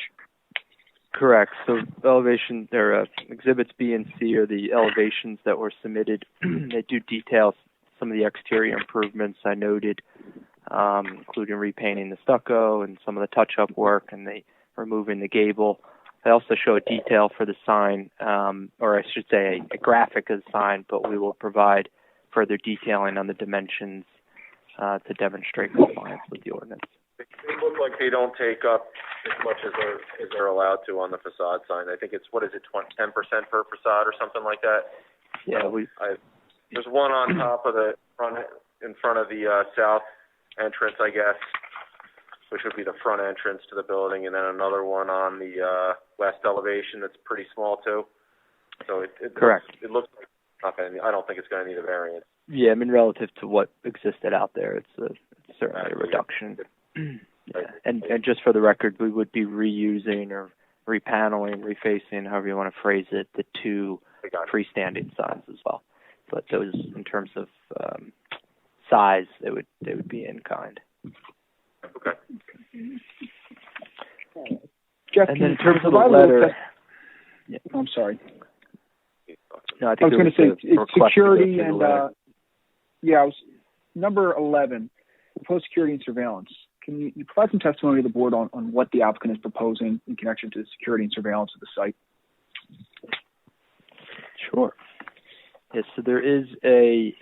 Correct. So elevation, there are exhibits B and C are the elevations that were submitted. They do detail some of the exterior improvements I noted, including repainting the stucco and some of the touch-up work and removing the gable. I also show a detail for the sign, or I should say a graphic of the sign, but we will provide further detailing on the dimensions to demonstrate compliance with the ordinance.
They look like they don't take up as much as they're allowed to on the facade sign. I think it's, 10% per facade or something like that?
Yeah,
there's one on top of in front of the south entrance, I guess, which would be the front entrance to the building, and then another one on the west elevation that's pretty small too. So it
correct.
It looks like I don't think it's going to need a variance.
Yeah, I mean, relative to what existed out there, it's certainly a reduction. Yeah. And just for the record, we would be reusing or repaneling, refacing, however you want to phrase it, the 2 freestanding signs as well. But those, in terms of size, they would be in kind.
Okay.
Jeff,
and then in terms of the letter,
I'm sorry.
No, I think
I was going to say it's security and number 11, proposed security and surveillance. Can you provide some testimony to the board on what the applicant is proposing in connection to the security and surveillance of the site?
Sure. Yes, so there is a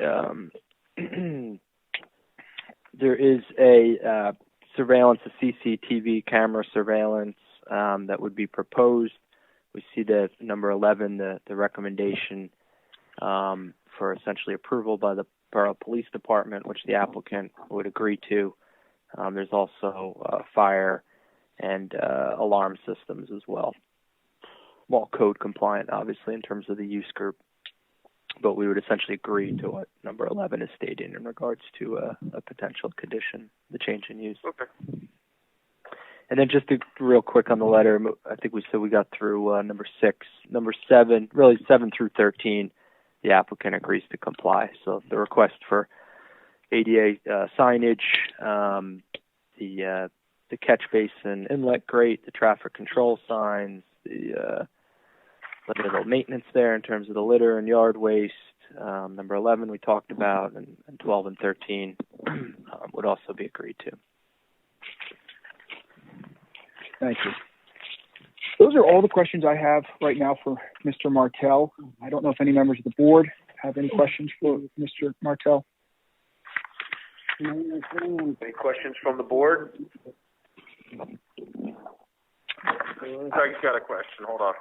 surveillance, a CCTV camera surveillance that would be proposed. We see that number 11, the recommendation for essentially approval by the Borough Police Department, which the applicant would agree to. There's also fire and alarm systems as well. Well, code compliant, obviously, in terms of the use group. But we would essentially agree to what number 11 is stating in regards to a potential condition, the change in use.
Okay.
And then just real quick on the letter, I think we said we got through number 6. Number 7, really 7 through 13, the applicant agrees to comply. So the request for ADA signage, the catch basin inlet grate, the traffic control signs, the little maintenance there in terms of the litter and yard waste. Number 11 we talked about, and 12 and 13 would also be agreed to.
Thank you. Those are all the questions I have right now for Mr. Martell. I don't know if any members of the board have any questions for Mr. Martell.
Any questions from the board?
Craig's got a question. Hold on.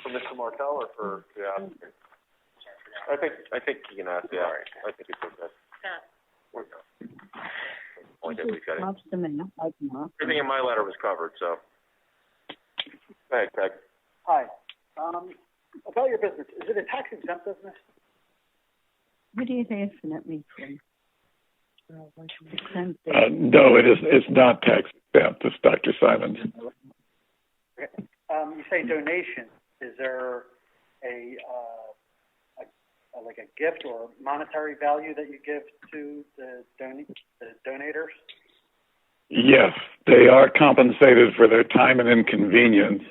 For Mr. Martell or for the applicant? I think you can ask. Yeah, I think it's okay. We're good. Everything in my letter was covered, so. Go ahead, Craig.
Hi. About your business, is it a tax-exempt business?
What are you asking at me for?
No, it's not tax exempt. It's Dr. Simons.
Okay. You say donation. Is there a gift or monetary value that you give to the donators?
Yes, they are compensated for their time and inconvenience.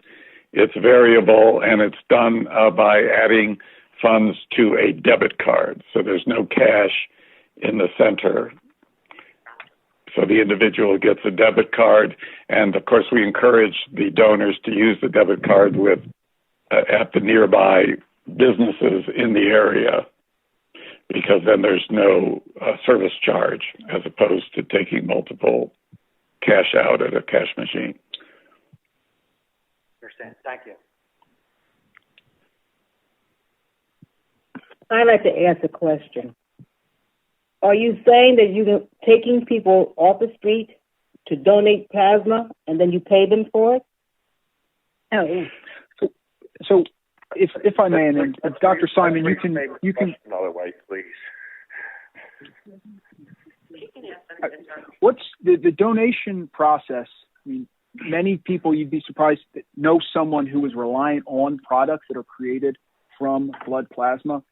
It's variable, and it's done by adding funds to a debit card. So there's no cash in the center. So the individual gets a debit card, and of course we encourage the donors to use the debit card with at the nearby businesses in the area, because then there's no service charge as opposed to taking multiple cash out at a cash machine.
Understand. Thank you.
I'd like to ask a question. Are you saying that you're taking people off the street to donate plasma and then you pay them for it?
Oh.
So if I may, and Dr. Simon, you can
another way, please.
What's the donation process? I mean, many people, you'd be surprised, that know someone who is reliant on products that are created from blood plasma.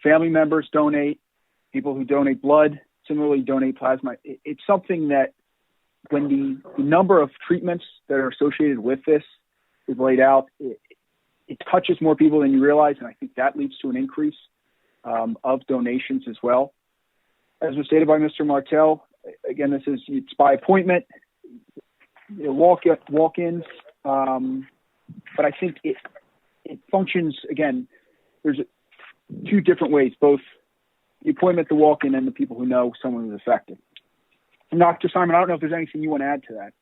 Family members donate. People who donate blood similarly donate plasma. It's something that when the number of treatments that are associated with this is laid out, it touches more people than you realize, and I think that leads to an increase of donations as well. As was stated by Mr. Martell, again, it's by appointment, walk-ins, but I think it functions, again, there's two different ways, both the appointment, the walk-in, and the people who know someone who's affected. And Dr. Simon, I don't know if there's anything you want to add to that.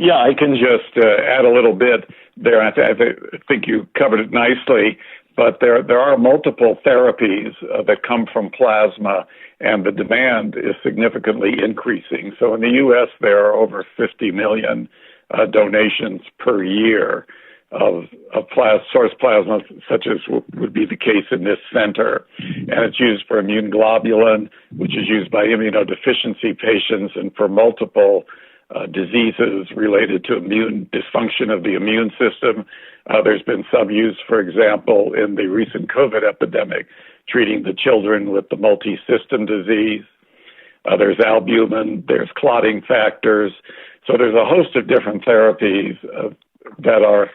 Yeah, I can just add a little bit there. I think you covered it nicely, but there are multiple therapies that come from plasma, and the demand is significantly increasing. So in the U.S., there are over 50 million donations per year of source plasma, such as would be the case in this center. And it's used for immune globulin, which is used by immunodeficiency patients and for multiple diseases related to immune dysfunction of the immune system. There's been some use, for example, in the recent COVID epidemic, treating the children with the multi-system disease. There's albumin, there's clotting factors. So there's a host of different therapies that are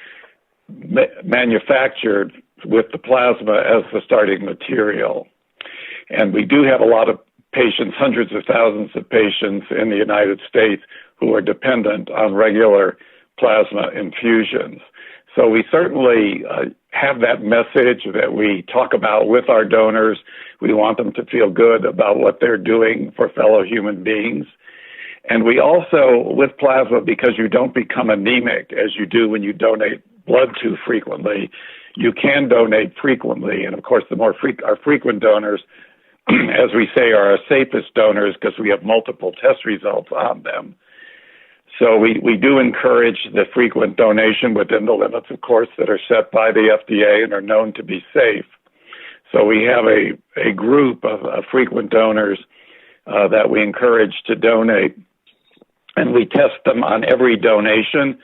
manufactured with the plasma as the starting material. And we do have a lot of patients, hundreds of thousands of patients in the United States who are dependent on regular plasma infusions. So we certainly have that message that we talk about with our donors. We want them to feel good about what they're doing for fellow human beings. And we also, with plasma, because you don't become anemic as you do when you donate blood too frequently, you can donate frequently. And of course, the more our frequent donors, as we say, are our safest donors because we have multiple test results on them. So we do encourage the frequent donation within the limits, of course, that are set by the FDA and are known to be safe. So we have a group of frequent donors that we encourage to donate, and we test them on every donation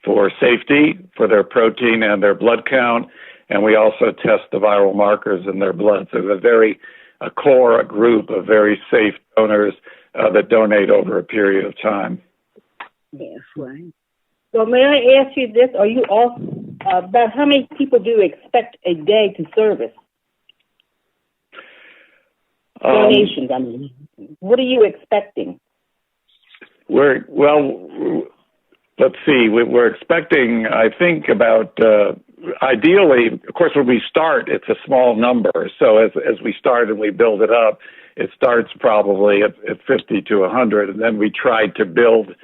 for safety, for their protein and their blood count, and we also test the viral markers in their blood. So there's a core group of very safe donors that donate over a period of time.
Yes, right. So may I ask you this? Are you all about how many people do you expect a day to service? Donations, I mean. What are you expecting?
Let's see. We're expecting, I think, about ideally, of course, when we start, it's a small number. So as we start and we build it up, it starts probably at 50 to 100, and then we try to build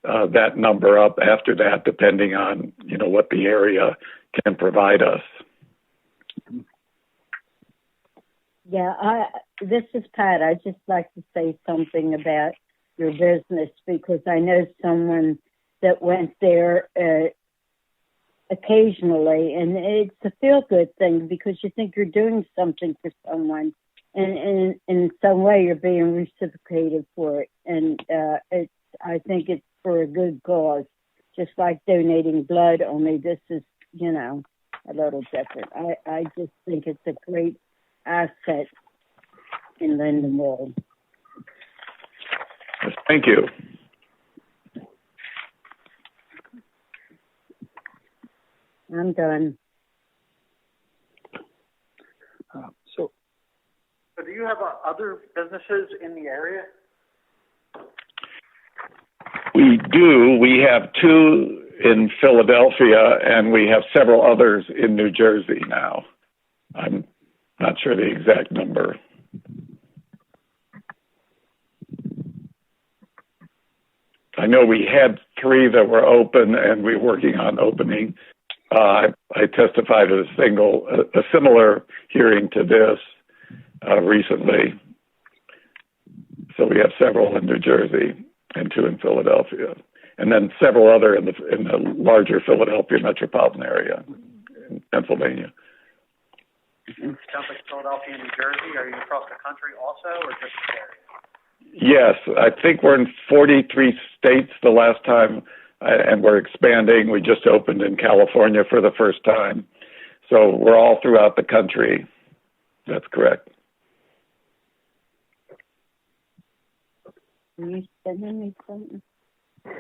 that number up after that, depending on, what the area can provide us.
Yeah, this is Pat. I'd just like to say something about your business because I know someone that went there occasionally, and it's a feel-good thing because you think you're doing something for someone, and in some way you're being reciprocated for it, and I think it's for a good cause, just like donating blood, only this is, a little different. I just think it's a great asset in Lindenwold.
Thank you.
I'm done.
So do you have other businesses in the area?
We do. We have 2 in Philadelphia, and we have several others in New Jersey now. I'm not sure the exact number. I know we had 3 that were open, and we're working on opening. I testified at a similar hearing to this recently. So we have several in New Jersey and 2 in Philadelphia, and then several other in the larger Philadelphia metropolitan area in Pennsylvania.
Sounds like Philadelphia and New Jersey. Are you across the country also, or just the area?
Yes, I think we're in 43 states the last time, and we're expanding. We just opened in California for the first time. So we're all throughout the country. That's correct.
Are you sending me something?
I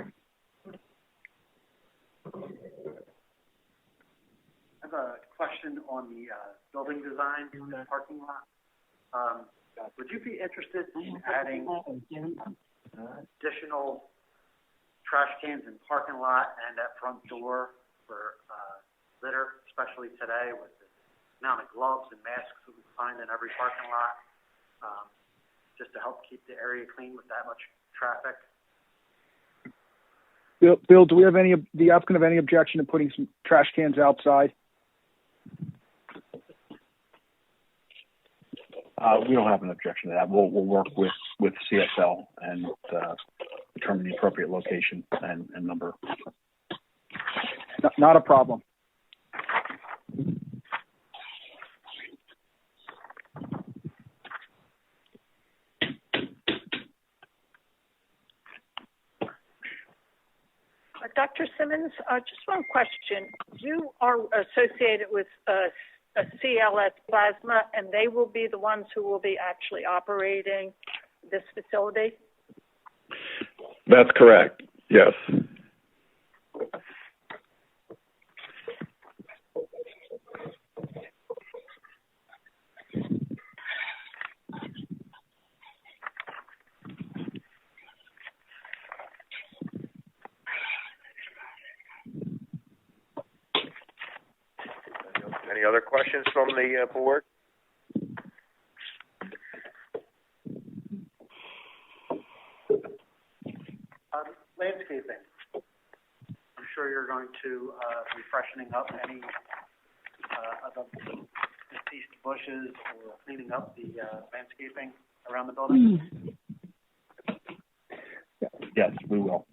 have a question on the building design in the parking lot. Would you be interested in adding additional trash cans in parking lot and at front door for litter, especially today with the amount of gloves and masks that we find in every parking lot, just to help keep the area clean with that much traffic?
Bill, do we have the applicant have any objection to putting some trash cans outside?
We don't have an objection to that. We'll work with CSL and determine the appropriate location and number.
Not a problem.
Dr. Simmons, just one question. You are associated with a CLS Plasma, and they will be the ones who will be actually operating this facility?
That's correct, yes.
Any other questions from the board?
Landscaping. I'm sure you're going to be freshening up any of the deceased bushes or cleaning up the landscaping around the building?
Yes, we will.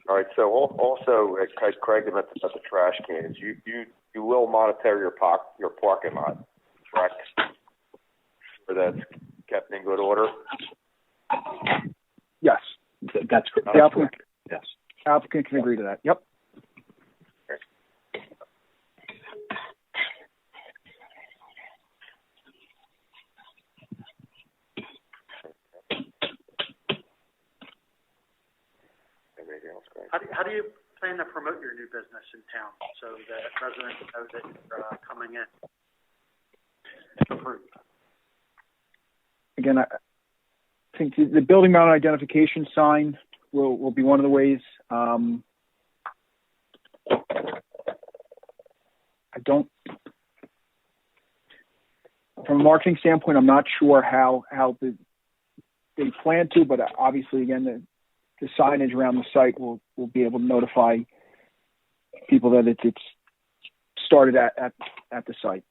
All right. So also, Craig, about the trash cans, you will monitor your parking lot, correct? So that's kept in good order.
Yes,
that's correct.
The applicant,
yes.
Applicant can agree to that. Yep.
How do you plan to promote your new business in town so that residents know that you're coming in? Approved.
Again, I think the building mounted identification sign will be one of the ways. I don't, from a marketing standpoint, I'm not sure how they plan to, but obviously, again, the signage around the site will be able to notify people that it's started at the site.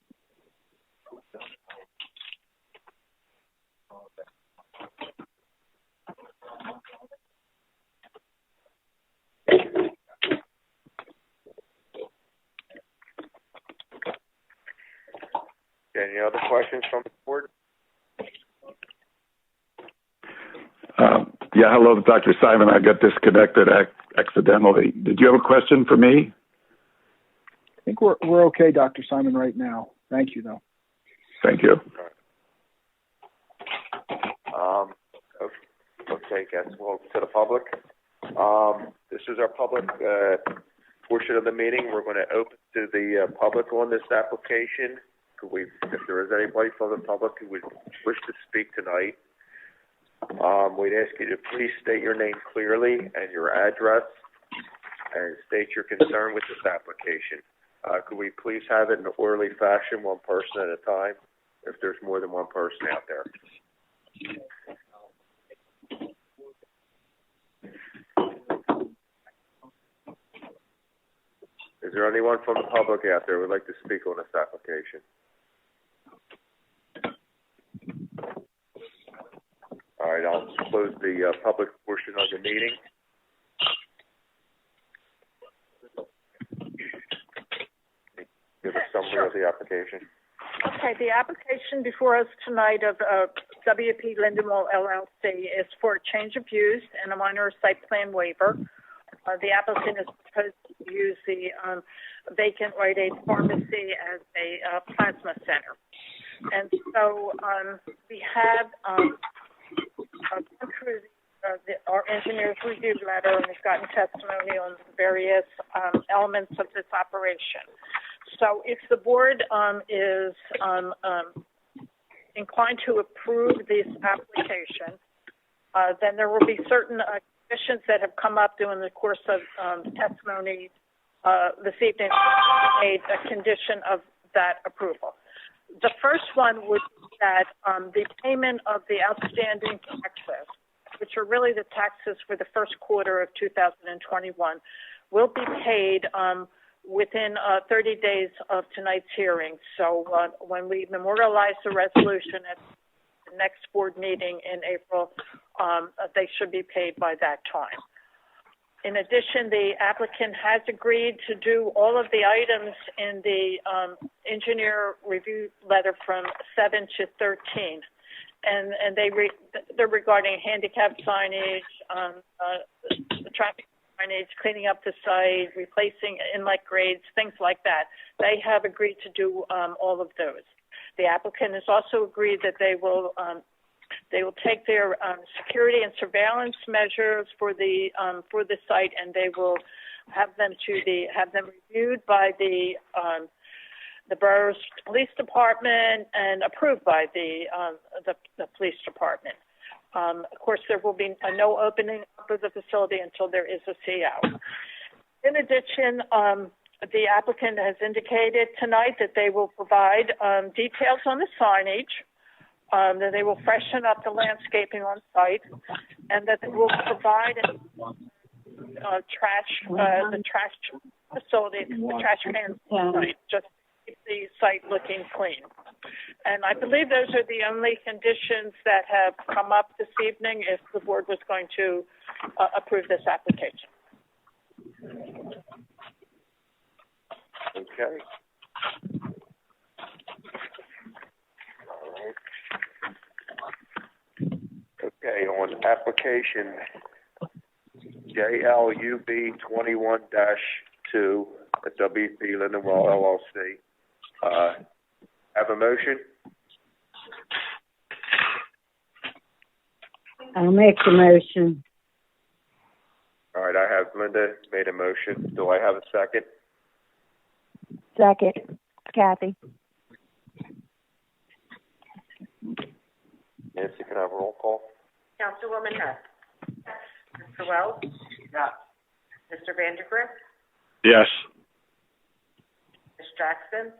Any other questions from the board?
Yeah, hello, Dr. Simon. I got disconnected accidentally. Did you have a question for me?
I think we're okay, Dr. Simon, right now. Thank you, though.
Thank you.
Okay, guys, well, to the public. This is our public portion of the meeting. We're going to open to the public on this application. If there is anybody from the public who would wish to speak tonight, we'd ask you to please state your name clearly and your address and state your concern with this application. Could we please have it in an orderly fashion, one person at a time, if there's more than one person out there? Is there anyone from the public out there who would like to speak on this application? All right, I'll close the public portion of the meeting. Give a summary of the application.
Okay, the application before us tonight of WP Lindenwold LLC is for a change of use and a minor site plan waiver. The applicant is proposed to use the vacant Rite Aid pharmacy as a plasma center. And so we have gone through our engineer's review letter, and we've gotten testimony on various elements of this operation. So if the board is inclined to approve this application, then there will be certain conditions that have come up during the course of testimony this evening made a condition of that approval. The first one would be that the payment of the outstanding taxes, which are really the taxes for the first quarter of 2021, will be paid within 30 days of tonight's hearing. So when we memorialize the resolution at the next board meeting in April, they should be paid by that time. In addition, the applicant has agreed to do all of the items in the engineer review letter from 7 to 13. And they're regarding handicap signage, the traffic signage, cleaning up the site, replacing inlet grades, things like that. They have agreed to do all of those. The applicant has also agreed that they will take their security and surveillance measures for the site, and they will have them reviewed by the borough's police department and approved by the police department. Of course, there will be no opening up of the facility until there is a CO. In addition, the applicant has indicated tonight that they will provide details on the signage, that they will freshen up the landscaping on site, and that they will provide the trash facility, the trash cans on site, just to keep the site looking clean. And I believe those are the only conditions that have come up this evening if the board was going to approve this application.
Okay. All right. Okay, on application JLUB 21-2 at WP Lindenwold LLC. Have a motion?
I'll make the motion.
All right, I have Linda made a motion. Do I have a second?
Second, Kathy.
Nancy, can I have a roll call?
Councilwoman Hess. Mr. Wells?
Yes.
Mr. Vandergrift?
Yes.
Ms. Jackson?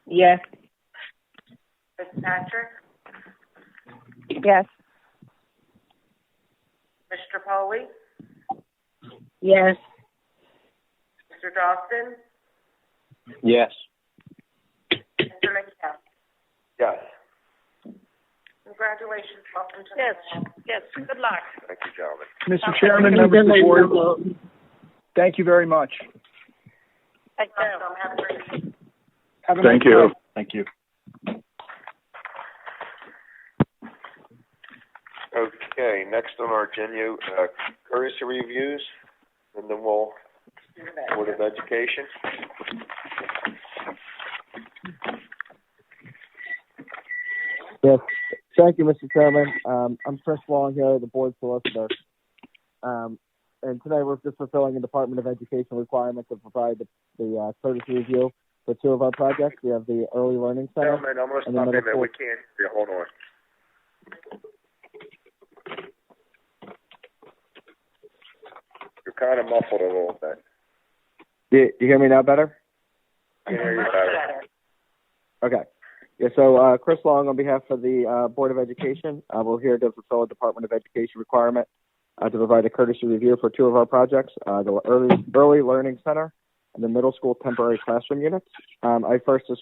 Yes.
Ms. Patrick?
Yes.
Mr. Polly?
Yes.
Mr. Dawson?
Yes.
Mr. McHale?
Yes.
Congratulations. Welcome to
Yes, good luck.
Thank you, gentlemen.
Mr. Chairman, members of the board, thank you very much.
Thank you.
Have a
Thank
nice
you.
day.
Thank you.
Okay, next on our agenda, courtesy reviews, and then we'll Board of Education.
Yes, thank you, Mr. Chairman. I'm Chris Long here, the board solicitor. And today we're just fulfilling the Department of Education requirement to provide the courtesy review for two of our projects. We have the Early Learning Center.
Gentlemen, I'm going to
and the
stop in
middle
there.
school.
We can't hear. Hold on. You're kind of muffled a little bit.
Do you hear me now better?
I can hear you better.
Okay. Yeah, so Chris Long on behalf of the Board of Education. We're here to fulfill a Department of Education requirement to provide a courtesy review for two of our projects, the Early Learning Center and the middle school temporary classroom units.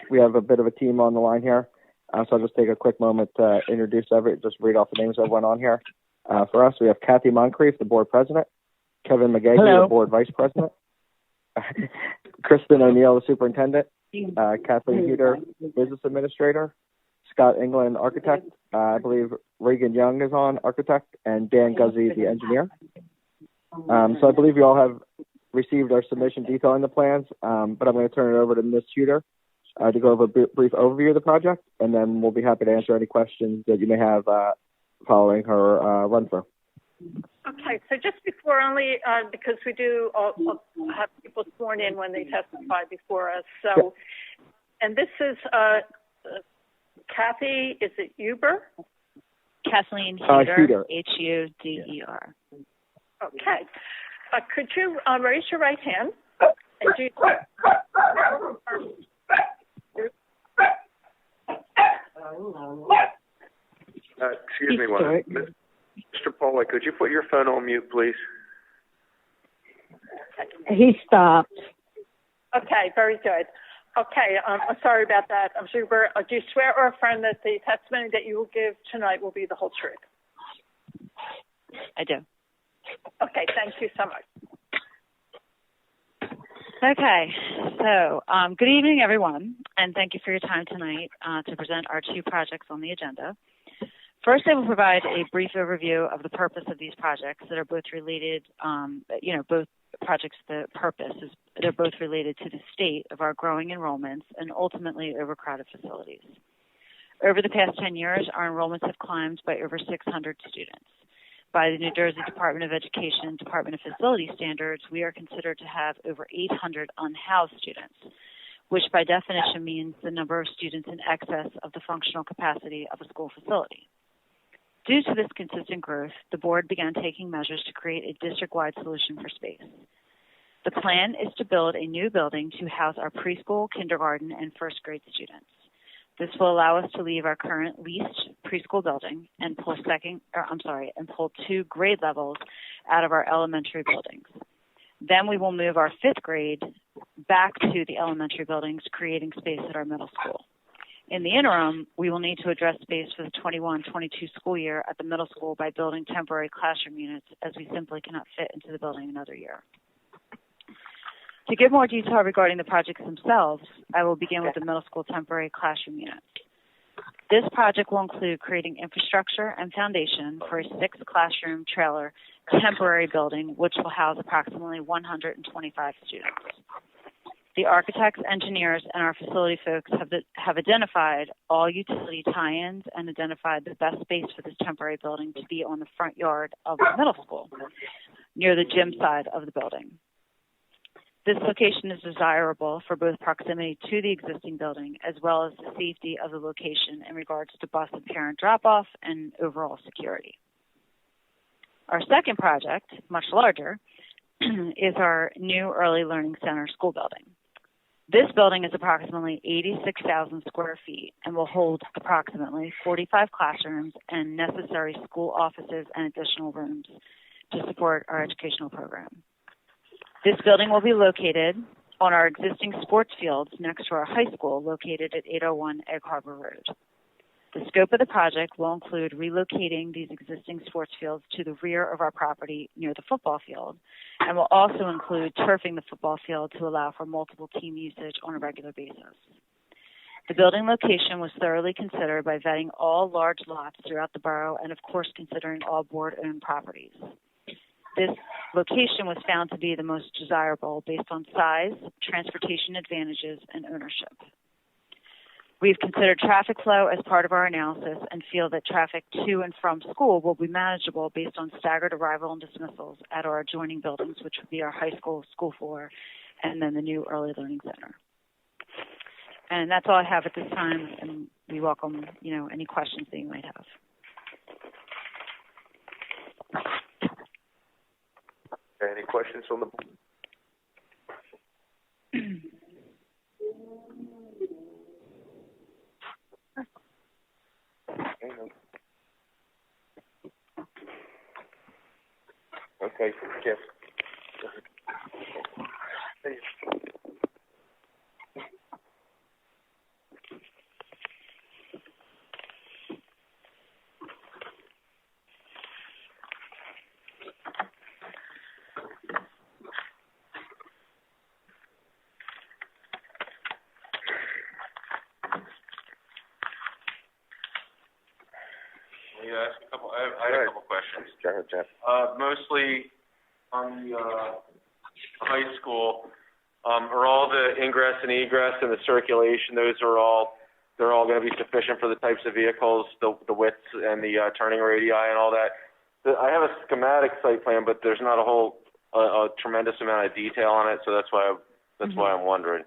We have a bit of a team on the line here, so I'll just take a quick moment to introduce just read off the names of everyone on here. For us, we have Kathy Moncrief, the Board President, Kevin McGahey, the Board Vice President, Kristen O'Neill, the Superintendent, Kathleen Huter, Business Administrator, Scott England, Architect, I believe Reagan Young is on, Architect, and Dan Guzzi, the Engineer. So I believe you all have received our submission detailing the plans, but I'm going to turn it over to Ms. Huter to go over a brief overview of the project, and then we'll be happy to answer any questions that you may have following her run-through.
Okay, so just before because we do have people sworn in when they testify before us. So, and this is Kathy, is it Huber?
Kathleen Huter,
Huter.
Huder.
Okay. Could you raise your right hand? And do
Excuse me, Mr. Pollock, could you put your phone on mute, please?
He stopped.
Okay, very good. Okay, I'm sorry about that. I'm sure. Do you swear or affirm that the testimony that you will give tonight will be the whole truth?
I do.
Okay, thank you so much.
Okay, so good evening, everyone, and thank you for your time tonight to present our two projects on the agenda. First, I will provide a brief overview of the purpose of these projects that are both related, both projects, the purpose is they're both related to the state of our growing enrollments and ultimately overcrowded facilities. Over the past 10 years, our enrollments have climbed by over 600 students. By the New Jersey Department of Education Department of Facility Standards, we are considered to have over 800 unhoused students, which by definition means the number of students in excess of the functional capacity of a school facility. Due to this consistent growth, the board began taking measures to create a district-wide solution for space. The plan is to build a new building to house our preschool, kindergarten, and first grade students. This will allow us to leave our current leased preschool building and pull 2 grade levels out of our elementary buildings. Then we will move our 5th grade back to the elementary buildings, creating space at our middle school. In the interim, we will need to address space for the 21-22 school year at the middle school by building temporary classroom units, as we simply cannot fit into the building another year. To give more detail regarding the projects themselves, I will begin with the middle school temporary classroom units. This project will include creating infrastructure and foundation for a 6-classroom trailer temporary building, which will house approximately 125 students. The architects, engineers, and our facility folks have identified all utility tie-ins and identified the best space for this temporary building to be on the front yard of the middle school, near the gym side of the building. This location is desirable for both proximity to the existing building as well as the safety of the location in regards to bus and parent drop-off and overall security. Our second project, much larger, is our new Early Learning Center school building. This building is approximately 86,000 square feet and will hold approximately 45 classrooms and necessary school offices and additional rooms to support our educational program. This building will be located on our existing sports fields next to our high school located at 801 Egg Harbor Road. The scope of the project will include relocating these existing sports fields to the rear of our property near the football field, and will also include turfing the football field to allow for multiple team usage on a regular basis. The building location was thoroughly considered by vetting all large lots throughout the borough and, of course, considering all board-owned properties. This location was found to be the most desirable based on size, transportation advantages, and ownership. We've considered traffic flow as part of our analysis and feel that traffic to and from school will be manageable based on staggered arrival and dismissals at our adjoining buildings, which would be our high school, school floor, and then the new Early Learning Center. And that's all I have at this time, and we welcome, any questions that you might have.
Any questions from the board? Okay, Jeff.
I had a couple questions.
Go ahead, Jeff.
Mostly on the high school, are all the ingress and egress and the circulation, they're all going to be sufficient for the types of vehicles, the widths and the turning radii and all that? I have a schematic site plan, but there's not a tremendous amount of detail on it, so that's why I'm wondering.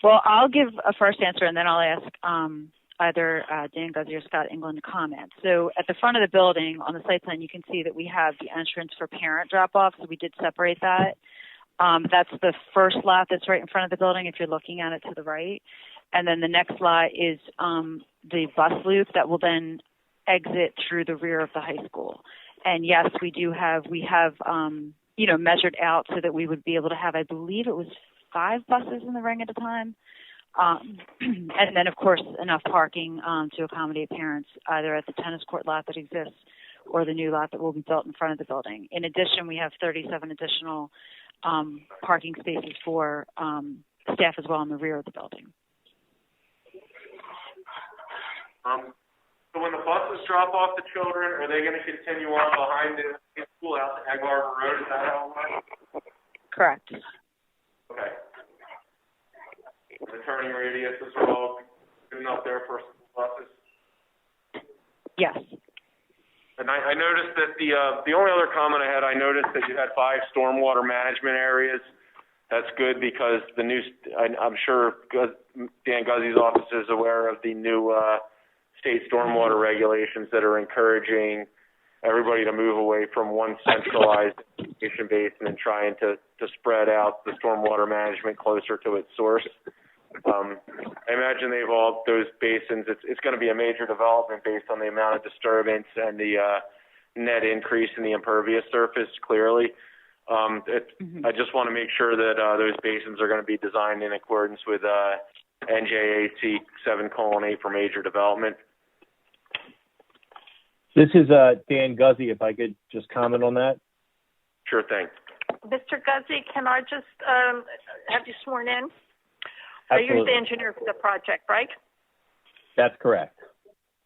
Well, I'll give a first answer, and then I'll ask either Dan Guzzi or Scott England to comment. So at the front of the building on the site plan, you can see that we have the entrance for parent drop-off, so we did separate that. That's the first lot that's right in front of the building if you're looking at it to the right. And then the next lot is the bus loop that will then exit through the rear of the high school. And yes, we have measured out so that we would be able to have, I believe it was 5 buses in the ring at a time. And then, of course, enough parking to accommodate parents either at the tennis court lot that exists or the new lot that will be built in front of the building. In addition, we have 37 additional parking spaces for staff as well in the rear of the building.
So when the buses drop off the children, are they going to continue on behind the school out to Egg Harbor Road? Is that how it went?
Correct.
Okay. The turning radiuses are all good enough there for buses?
Yes.
And I noticed that the only other comment I noticed that you had 5 stormwater management areas. That's good because I'm sure Dan Guzzi's office is aware of the new state stormwater regulations that are encouraging
everybody to move away from one centralized irrigation basin and trying to spread out the stormwater management closer to its source. I imagine those basins, it's going to be a major development based on the amount of disturbance and the net increase in the impervious surface, clearly. I just want to make sure that those basins are going to be designed in accordance with NJAC 7:8 for major development.
This is Dan Guzzi, if I could just comment on that.
Sure thing.
Mr. Guzzi, can I just have you sworn in?
Absolutely.
You're the engineer for the project, right?
That's correct.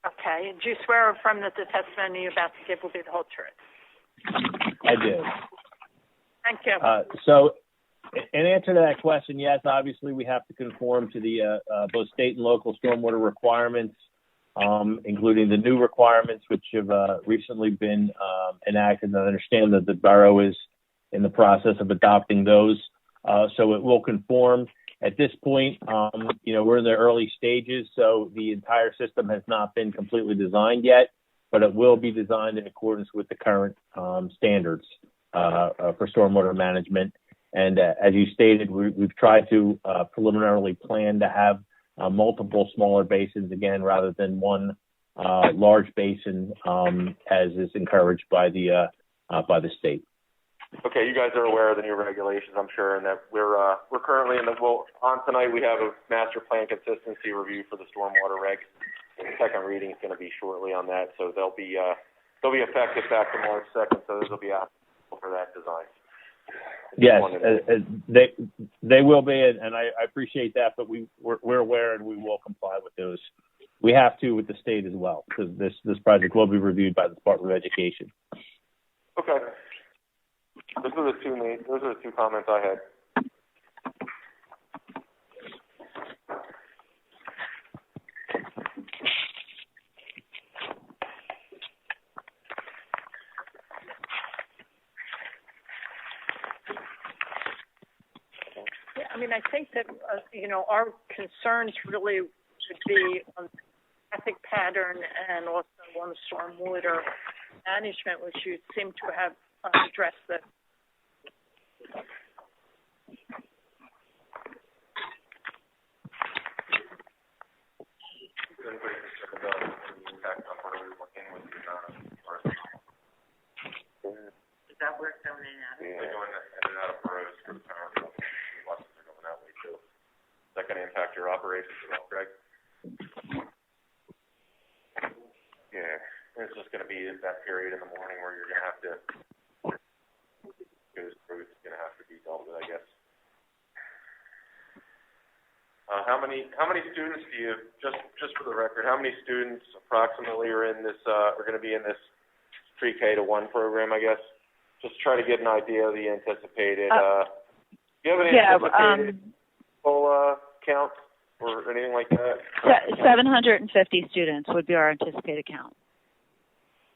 Okay. And do you swear or affirm that the testimony you're about to give will be the whole truth?
I do.
Thank you.
So, in answer to that question, yes, obviously we have to conform to the both state and local stormwater requirements, including the new requirements which have recently been enacted. And I understand that the borough is in the process of adopting those, so it will conform. At this point, we're in the early stages, so the entire system has not been completely designed yet, but it will be designed in accordance with the current standards for stormwater management. And as you stated, we've tried to preliminarily plan to have multiple smaller basins again, rather than one large basin, as is encouraged by the state.
Okay, you guys are aware of the new regulations, I'm sure, and that we're currently on tonight we have a master plan consistency review for the stormwater regs. The second reading is going to be shortly on that, so they'll be effective back to March 2nd, so those will be applicable for that design.
Yes, they will be, and I appreciate that, but we're aware and we will comply with those. We have to with the state as well, because this project will be reviewed by the Department of Education.
Okay. Those are the two comments I had.
Yeah, I mean, I think that, our concerns really should be on traffic pattern and also on the stormwater management, which you seem to have addressed the Is that where it's going in and out?
Yeah, they're going in and out of boroughs for the power bill. Buses are going that way too. Is that going to impact your operations at all, Greg? Yeah, it's just going to be that period in the morning where you're going to have to go through. It's going to have to be dealt with, I guess. How many students do you, just for the record, how many students approximately are in this, are going to be in this pre-K to 1 program, I guess? Just try to get an idea of the anticipated, do you have any anticipated count or anything like that?
750 students would be our anticipated count.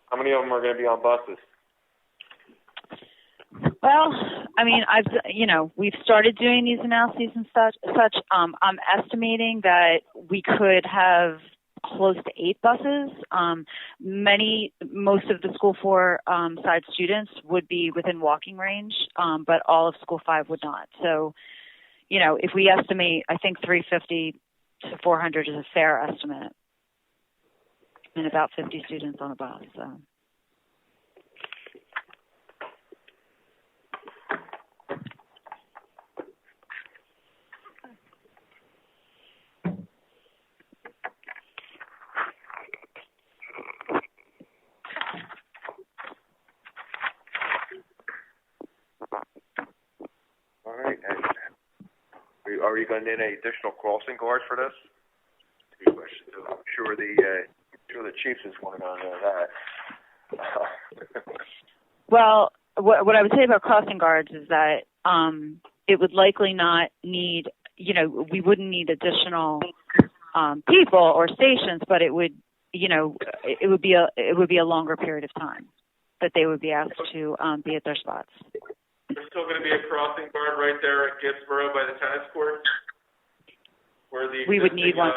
How many of them are going to be on buses?
Well, I mean, we've started doing these analyses and such. I'm estimating that we could have close to 8 buses. Most of the School 4 side students would be within walking range, but all of School 5 would not. So, if we estimate, I think 350 to 400 is a fair estimate, and about 50 students on a bus. So.
All right, and are you going to need any additional crossing guards for this? Good question. I'm sure the chiefs is wanting to know that.
Well, what I would say about crossing guards is that it would likely not need, we wouldn't need additional people or stations, but it would, it would be a longer period of time that they would be asked to be at their spots.
There's still going to be a crossing guard right there at Gibbsboro by the tennis court, where
we would need one.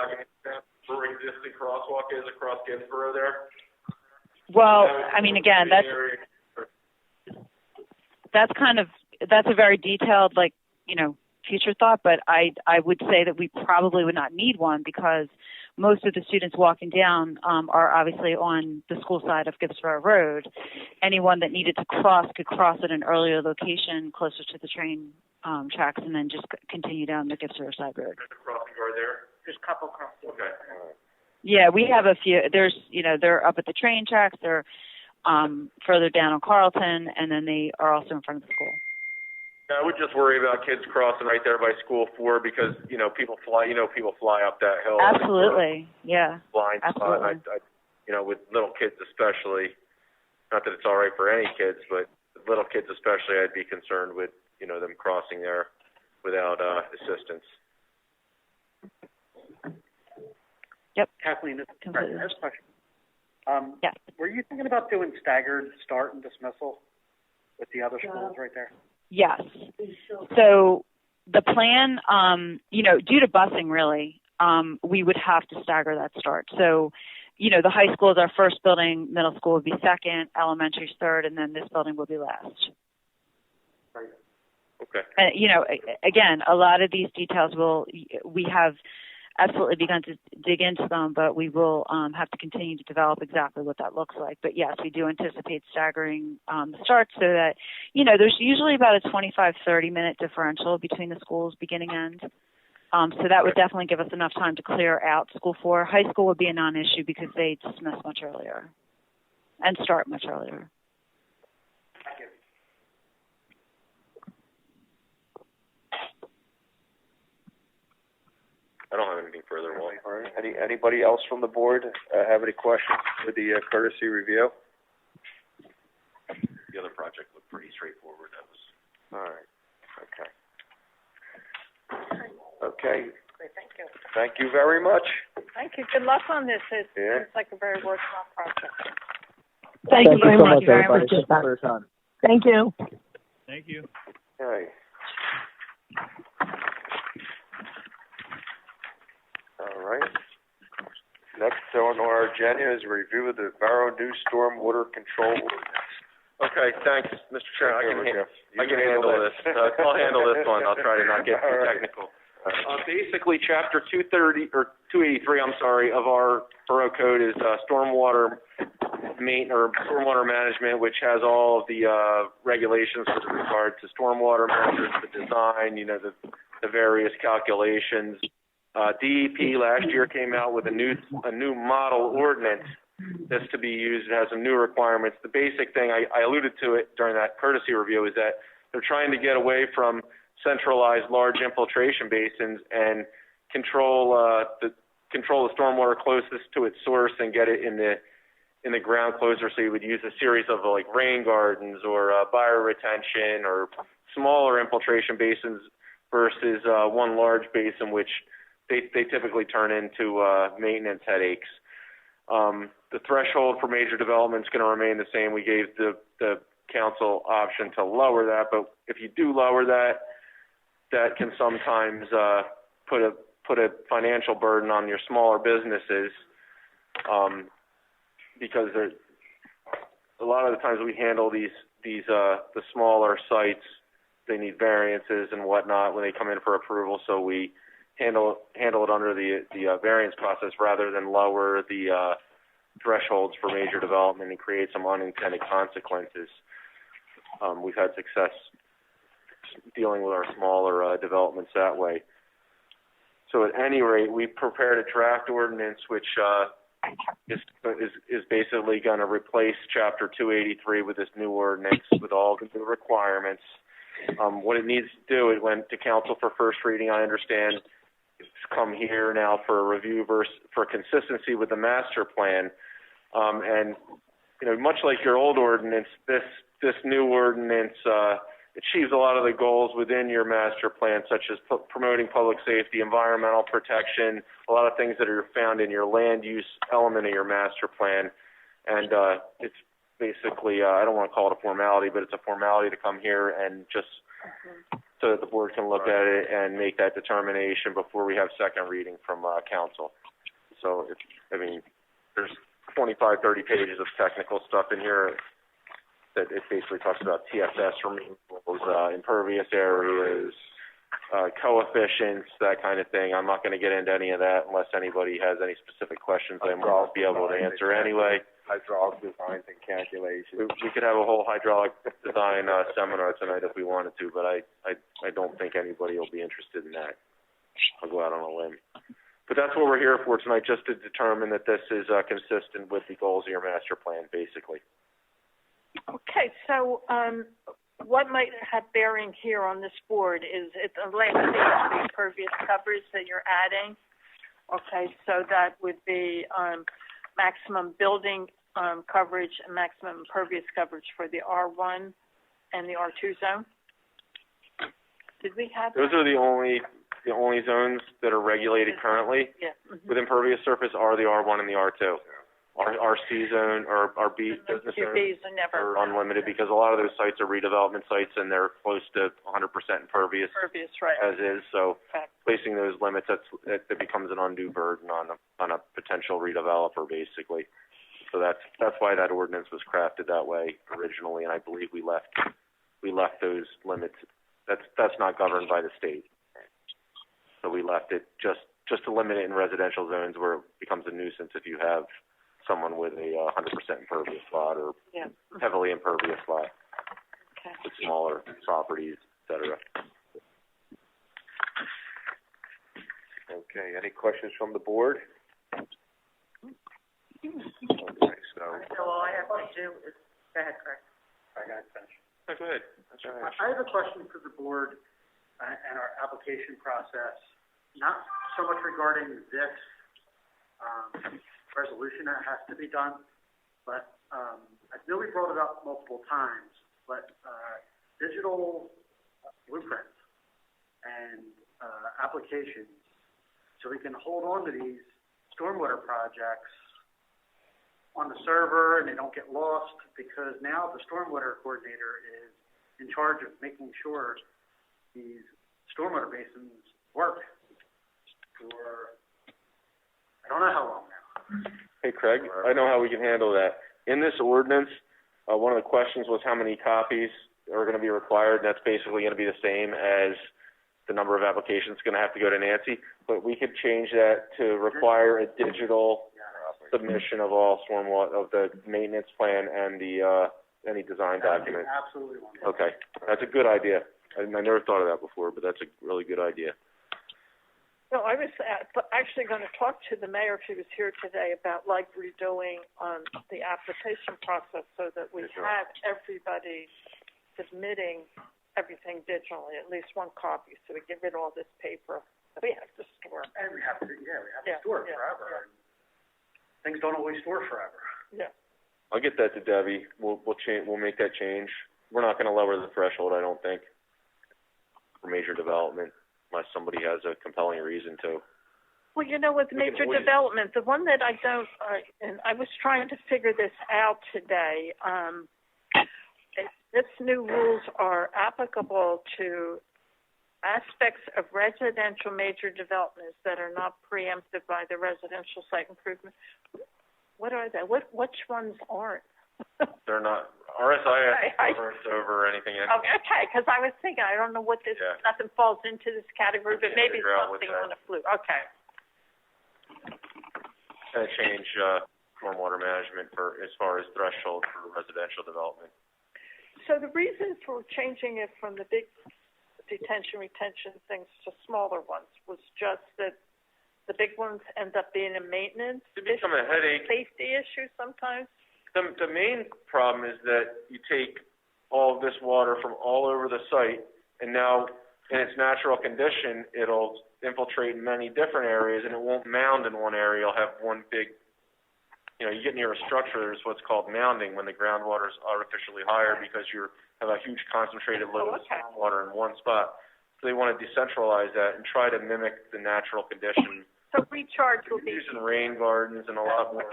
Where existing crosswalk is across Gibbsboro there.
Well, I mean, again, that's a very detailed, like, you know, future thought, but I would say that we probably would not need one because most of the students walking down are obviously on the school side of Gibbs River Road. Anyone that needed to cross could cross at an earlier location closer to the train tracks and then just continue down the Gibbs River side road.
There's a crossing guard there?
There's a couple crossings.
Okay.
Yeah, we have a few. There's, you know, they're up at the train tracks. They're further down on Carlton, and then they are also in front of the school.
I would just worry about kids crossing right there by School 4 because, you know, people fly up that hill.
Absolutely, yeah.
Blind spot. I, you know, with little kids especially, not that it's all right for any kids, but with little kids especially, I'd be concerned with, you know, them crossing there without assistance.
Yep.
Kathleen, this is
Completely.
a question.
Yeah.
Were you thinking about doing staggered start and dismissal with the other schools right there?
Yes. So the plan, you know, due to busing really, we would have to stagger that start. So, you know, the high school is our first building, middle school would be second, elementary's third, and then this building will be last.
Okay.
And, you know, again, a lot of these details we have absolutely begun to dig into them, but we will have to continue to develop exactly what that looks like. But yes, we do anticipate staggering the starts so that, you know, there's usually about a 25-30 minute differential between the schools beginning and end. So that would definitely give us enough time to clear out School 4. High school would be a non-issue because they dismiss much earlier and start much earlier.
I don't have anything further.
All right. Anybody else from the board have any questions for the courtesy review?
The other project looked pretty straightforward. That was
all right. Okay.
Great, thank you.
Thank you very much.
Thank you. Good luck on this. It
Yeah.
seems like a very worthwhile project.
Thank you very
so
much,
everybody.
everybody.
For your time.
Thank you.
Thank you.
Okay. All right. Next on our agenda is a review of the Barrow New Stormwater Control Ordinance.
okay. Thanks, Mr. Chairman. I can handle this. I'll handle this one. I'll try to not get too technical. Basically, Chapter 283, of our borough code is stormwater management, which has all of the regulations with regard to stormwater measures, the design, you know, the various calculations. DEP last year came out with a new model ordinance that's to be used. It has some new requirements. The basic thing, I alluded to it during that courtesy review, is that they're trying to get away from centralized large infiltration basins and control the stormwater closest to its source and get it in the ground closer. So you would use a series of like rain gardens or bioretention or smaller infiltration basins versus one large basin, which they typically turn into maintenance headaches. The threshold for major development is going to remain the same. We gave the council option to lower that, but if you do lower that, that can sometimes put a financial burden on your smaller businesses, because a lot of the times we handle the smaller sites, they need variances and whatnot when they come in for approval, so we handle it under the variance process rather than lower the thresholds for major development and create some unintended consequences. We've had success dealing with our smaller developments that way. So at any rate, we prepared a draft ordinance which is basically going to replace Chapter 283 with this new ordinance with all the new requirements. What it needs to do, it went to council for first reading. I understand it's come here now for a review for consistency with the master plan. And you know, much like your old ordinance, this new ordinance achieves a lot of the goals within your master plan, such as promoting public safety, environmental protection, a lot of things that are found in your land use element of your master plan. And it's basically, I don't want to call it a formality, but it's a formality to come here and just so that the board can look at it and make that determination before we have second reading from council. So, there's 25, 30 pages of technical stuff in here that it basically talks about TSS removals, impervious areas, coefficients, that kind of thing. I'm not going to get into any of that unless anybody has any specific questions I might be able to answer anyway.
Hydraulic designs and calculations.
We could have a whole hydraulic design seminar tonight if we wanted to, but I don't think anybody will be interested in that. I'll go out on a limb. But that's what we're here for tonight, just to determine that this is consistent with the goals of your master plan, basically.
Okay, so what might have bearing here on this board is it's a landscape impervious coverage that you're adding. Okay, so that would be maximum building coverage and maximum impervious coverage for the R1 and the R2 zone. Did we have
those? Are the only zones that are regulated currently.
Yeah.
With impervious surface are the R1 and the R2. Our C zone or our B business zones are unlimited because a lot of those sites are redevelopment sites and they're close to 100% impervious,
right,
as is. So placing those limits, that becomes an undue burden on a potential redeveloper, basically. So that's why that ordinance was crafted that way originally, and I believe we left those limits. That's not governed by the state. So we left it just to limit it in residential zones where it becomes a nuisance if you have someone with a 100% impervious lot or heavily impervious lot with smaller properties, et cetera.
Okay, any questions from the board? Okay, so
all I have to do is, go ahead, Craig.
I got to finish.
Go ahead.
I have a question for the board and our application process, not so much regarding this resolution that has to be done, but I know we brought it up multiple times, but digital blueprints and applications, so we can hold on to these stormwater projects on the server and they don't get lost, because now the stormwater coordinator is in charge of making sure these stormwater basins work for I don't know how long now.
Hey, Craig, I know how we can handle that. In this ordinance, one of the questions was how many copies are going to be required, and that's basically going to be the same as the number of applications going to have to go to Nancy, but we could change that to require a digital submission of all stormwater, of the maintenance plan and the any design document.
Absolutely wonderful.
Okay, that's a good idea. I never thought of that before, but that's a really good idea.
No, I was actually going to talk to the mayor if he was here today about like redoing the application process so that we have everybody submitting everything digitally, at least one copy, so we get rid of all this paper that we have to store.
And we have to store it forever. Things don't always store forever.
Yeah.
I'll get that to Debbie. We'll make that change. We're not going to lower the threshold, I don't think, for major development, unless somebody has a compelling reason to.
Well, you know, with major development, the one that I don't, and I was trying to figure this out today, this new rules are applicable to aspects of residential major developments that are not preempted by the residential site improvement. What are they? Which ones aren't?
They're not. RSIS covers over anything.
Okay, because I was thinking, I don't know what this, nothing falls into this category, but maybe something on a fluke. Okay.
Going to change stormwater management for as far as threshold for residential development.
So the reason for changing it from the big retention things to smaller ones was just that the big ones end up being a maintenance issue,
a headache.
Safety issue sometimes.
The main problem is that you take all of this water from all over the site, and now in its natural condition, it'll infiltrate in many different areas, and it won't mound in one area. You'll have one big, you get near a structure, there's what's called mounding, when the groundwater is artificially higher because you have a huge concentrated load of water in one spot. So they want to decentralize that and try to mimic the natural condition.
So recharge will be
using rain gardens and a lot more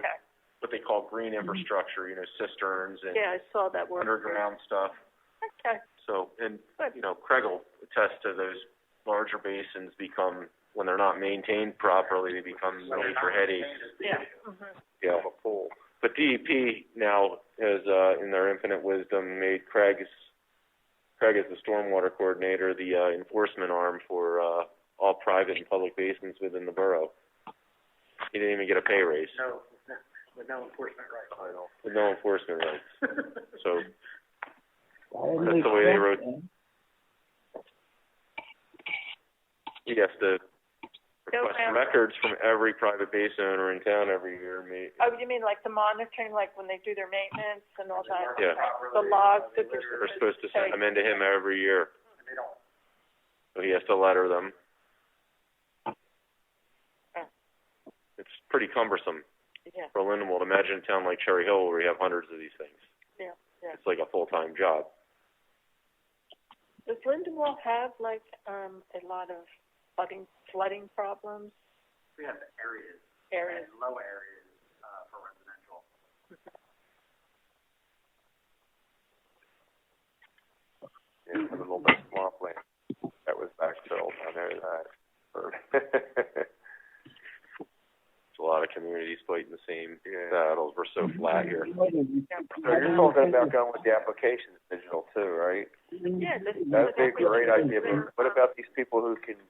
what they call green infrastructure, cisterns and
I saw that word.
Underground stuff.
Okay.
So, and, Craig will attest to those larger basins become, when they're not maintained properly, they become major headaches.
Yeah.
Yeah, a pool.
DEP now has, in their infinite wisdom, made Craig as the stormwater coordinator, the enforcement arm for all private and public basins within the borough. He didn't even get a pay raise.
No, with no enforcement rights.
I know. With no enforcement rights. So that's the way they wrote. He has to request records from every private basin owner in town every year.
Oh, you mean like the monitoring, like when they do their maintenance and all that?
Yeah.
The logs that
We're supposed to send them in to him every year. So he has to letter them. It's pretty cumbersome.
Yeah.
For Lindenwold, imagine a town like Cherry Hill where you have hundreds of these things.
Yeah, yeah.
It's like a full-time job.
Does Lindenwold have like a lot of flooding problems?
We have areas.
Areas.
And low areas for residential.
Yeah, a little bit of swampland. That was backfilled. I know that. It's a lot of communities fighting the same battles. We're so flat here. So you're talking about going with the applications digital too, right?
Yeah,
that'd be a great idea. But what about these people who can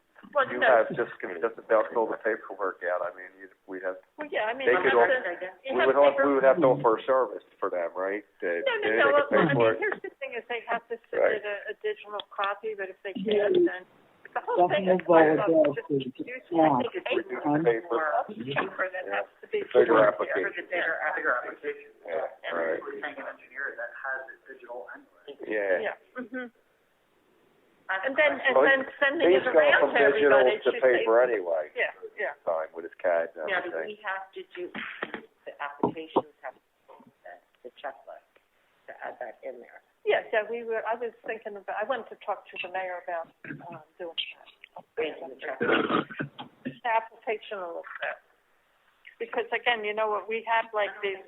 have just about fill the paperwork out? I mean, we'd have.
Well, yeah, I mean,
we would have to offer a service for them, right?
No. I mean, here's the thing: is they have to submit a digital copy, but if they can't, then the whole thing is cheaper. That has to be
bigger application.
Bigger application.
Yeah,
and
right.
we're saying an engineer that has it digital anyway.
Yeah.
Yeah. Mm-hmm. And then sending it around to everybody.
He's going from digital to paper anyway.
Yeah, yeah.
Fine with his CAD and
Now, do
everything.
we have to do, the applications have the checklist to add that in there?
Yeah, I was thinking about, I went to talk to the mayor about doing that. The application a little bit. Because again, you know what, we have like these.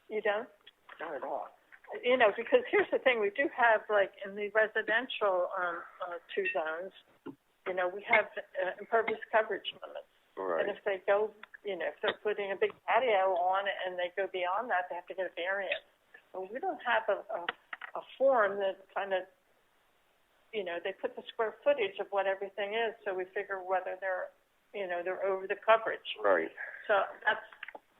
You don't?
Not at all.
You know, because here's the thing, we do have like in the residential two zones, you know, we have impervious coverage limits.
Right.
And if they go, you know, if they're putting a big patio on and they go beyond that, they have to get a variance. Well, we don't have a form that kind of, you know, they put the square footage of what everything is, so we figure whether they're, you know, they're over the coverage.
Right.
So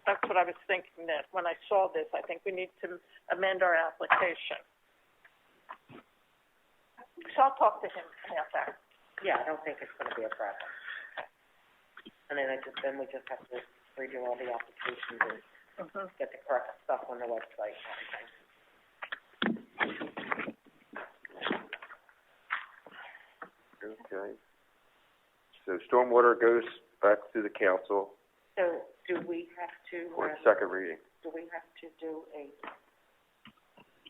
that's what I was thinking, that when I saw this, I think we need to amend our application. So I'll talk to him about that.
Yeah, I don't think it's going to be a problem. And then we just have to redo all the applications and get the correct stuff on the website and everything.
Okay. So stormwater goes back to the council
So do we have to,
for second reading.
do we have to do a,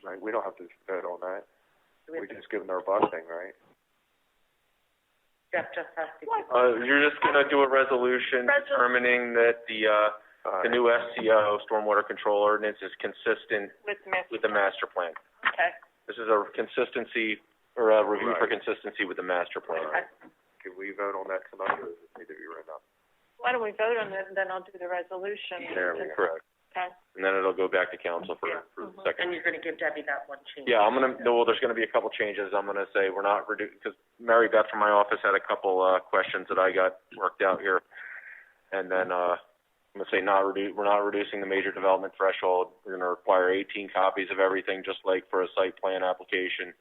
Right. We don't have to vote on that.
do we
We
have to,
just give them their busing, right?
Jeff just has to.
You're just gonna do a resolution determining that the new SCO, stormwater control ordinance, is consistent with the master plan.
Okay.
This is a consistency, or a review for consistency with the master plan. Can we vote on that tonight, or does it need to be written up?
Why don't we vote on it, and then I'll do the resolution.
There we go. Correct.
Okay.
And then it'll go back to council for the second.
And you're going to give Debbie that one change?
Yeah, there's gonna be a couple changes. I'm gonna say we're not because Mary Beth from my office had a couple, questions that I got worked out here. And then, I'm gonna say we're not reducing the major development threshold. We're gonna require 18 copies of everything, just like for a site plan application.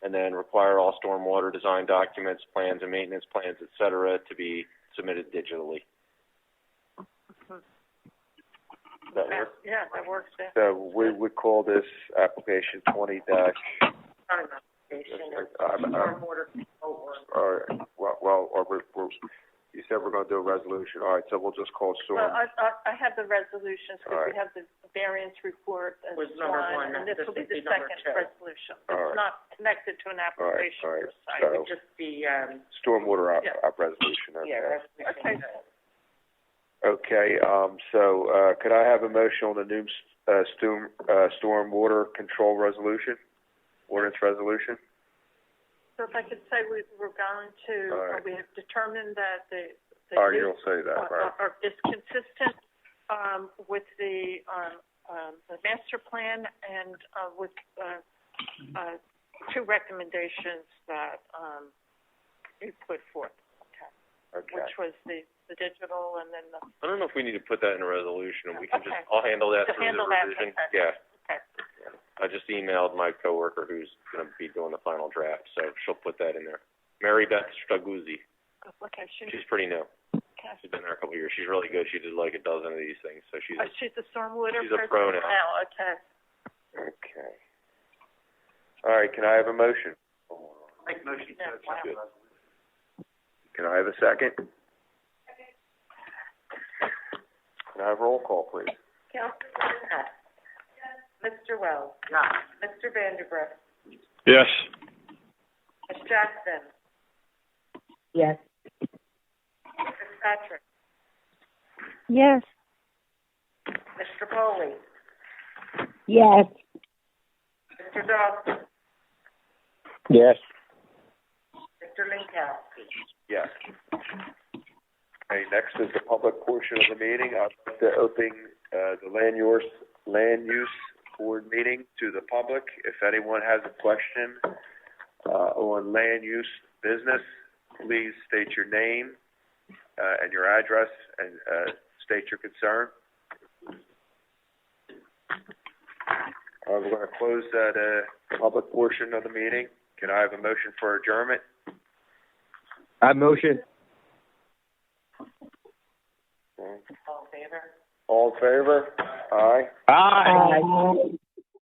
And then require all stormwater design documents, plans and maintenance plans, et cetera, to be submitted digitally. Does that work?
Yeah, that works. Yeah.
So we would call this application 20 dash.
Stormwater control ordinance.
You said we're going to do a resolution. All right, so we'll just call
Well, I have the resolutions, because we
All right.
have the variance report as
Was number
one,
one,
and this will be the
number
second
two.
resolution.
All
It's
right.
not connected to an application
all right.
per se.
So-
It would just be,
stormwater
Yeah.
resolution. Okay.
Okay.
Okay. So could I have a motion on the new stormwater control resolution, ordinance resolution?
So if I could say we're going to,
All right.
we have determined that the
Oh,
use
you'll say that, right?
is consistent with the master plan and with two recommendations that you put forth.
Okay.
Which was the digital and then the.
I don't know if we need to put that in a resolution. We can I'll handle that through the revision. Yeah.
Okay.
I just emailed my coworker who's going to be doing the final draft, so she'll put that in there. Mary Beth Straguzzi.
Okay.
She's pretty new.
Okay.
She's been there a couple of years. She's really good. She did like a dozen of these things, so she's.
She's a stormwater.
She's a pro now.
Okay.
Okay. All right, can I have a motion?
Make motion to accept the resolution.
Can I have a second? Can I have roll call, please?
Councilman Hess. Mr. Wells.
Yes.
Mr. Vanderbroek.
Yes.
Ms. Jackson.
Yes.
Ms. Patrick.
Yes.
Mr. Foley.
Yes.
Mr. Dawson.
Yes.
Mr. Linkowski.
Yes. Okay, next is the public portion of the meeting. I'd like to open the land use board meeting to the public. If anyone has a question on land use business, please state your name and your address and state your concern. We're going to close that public portion of the meeting. Can I have a motion for adjournment?
I motion.
All in favor?
All in favor? Aye.
Aye.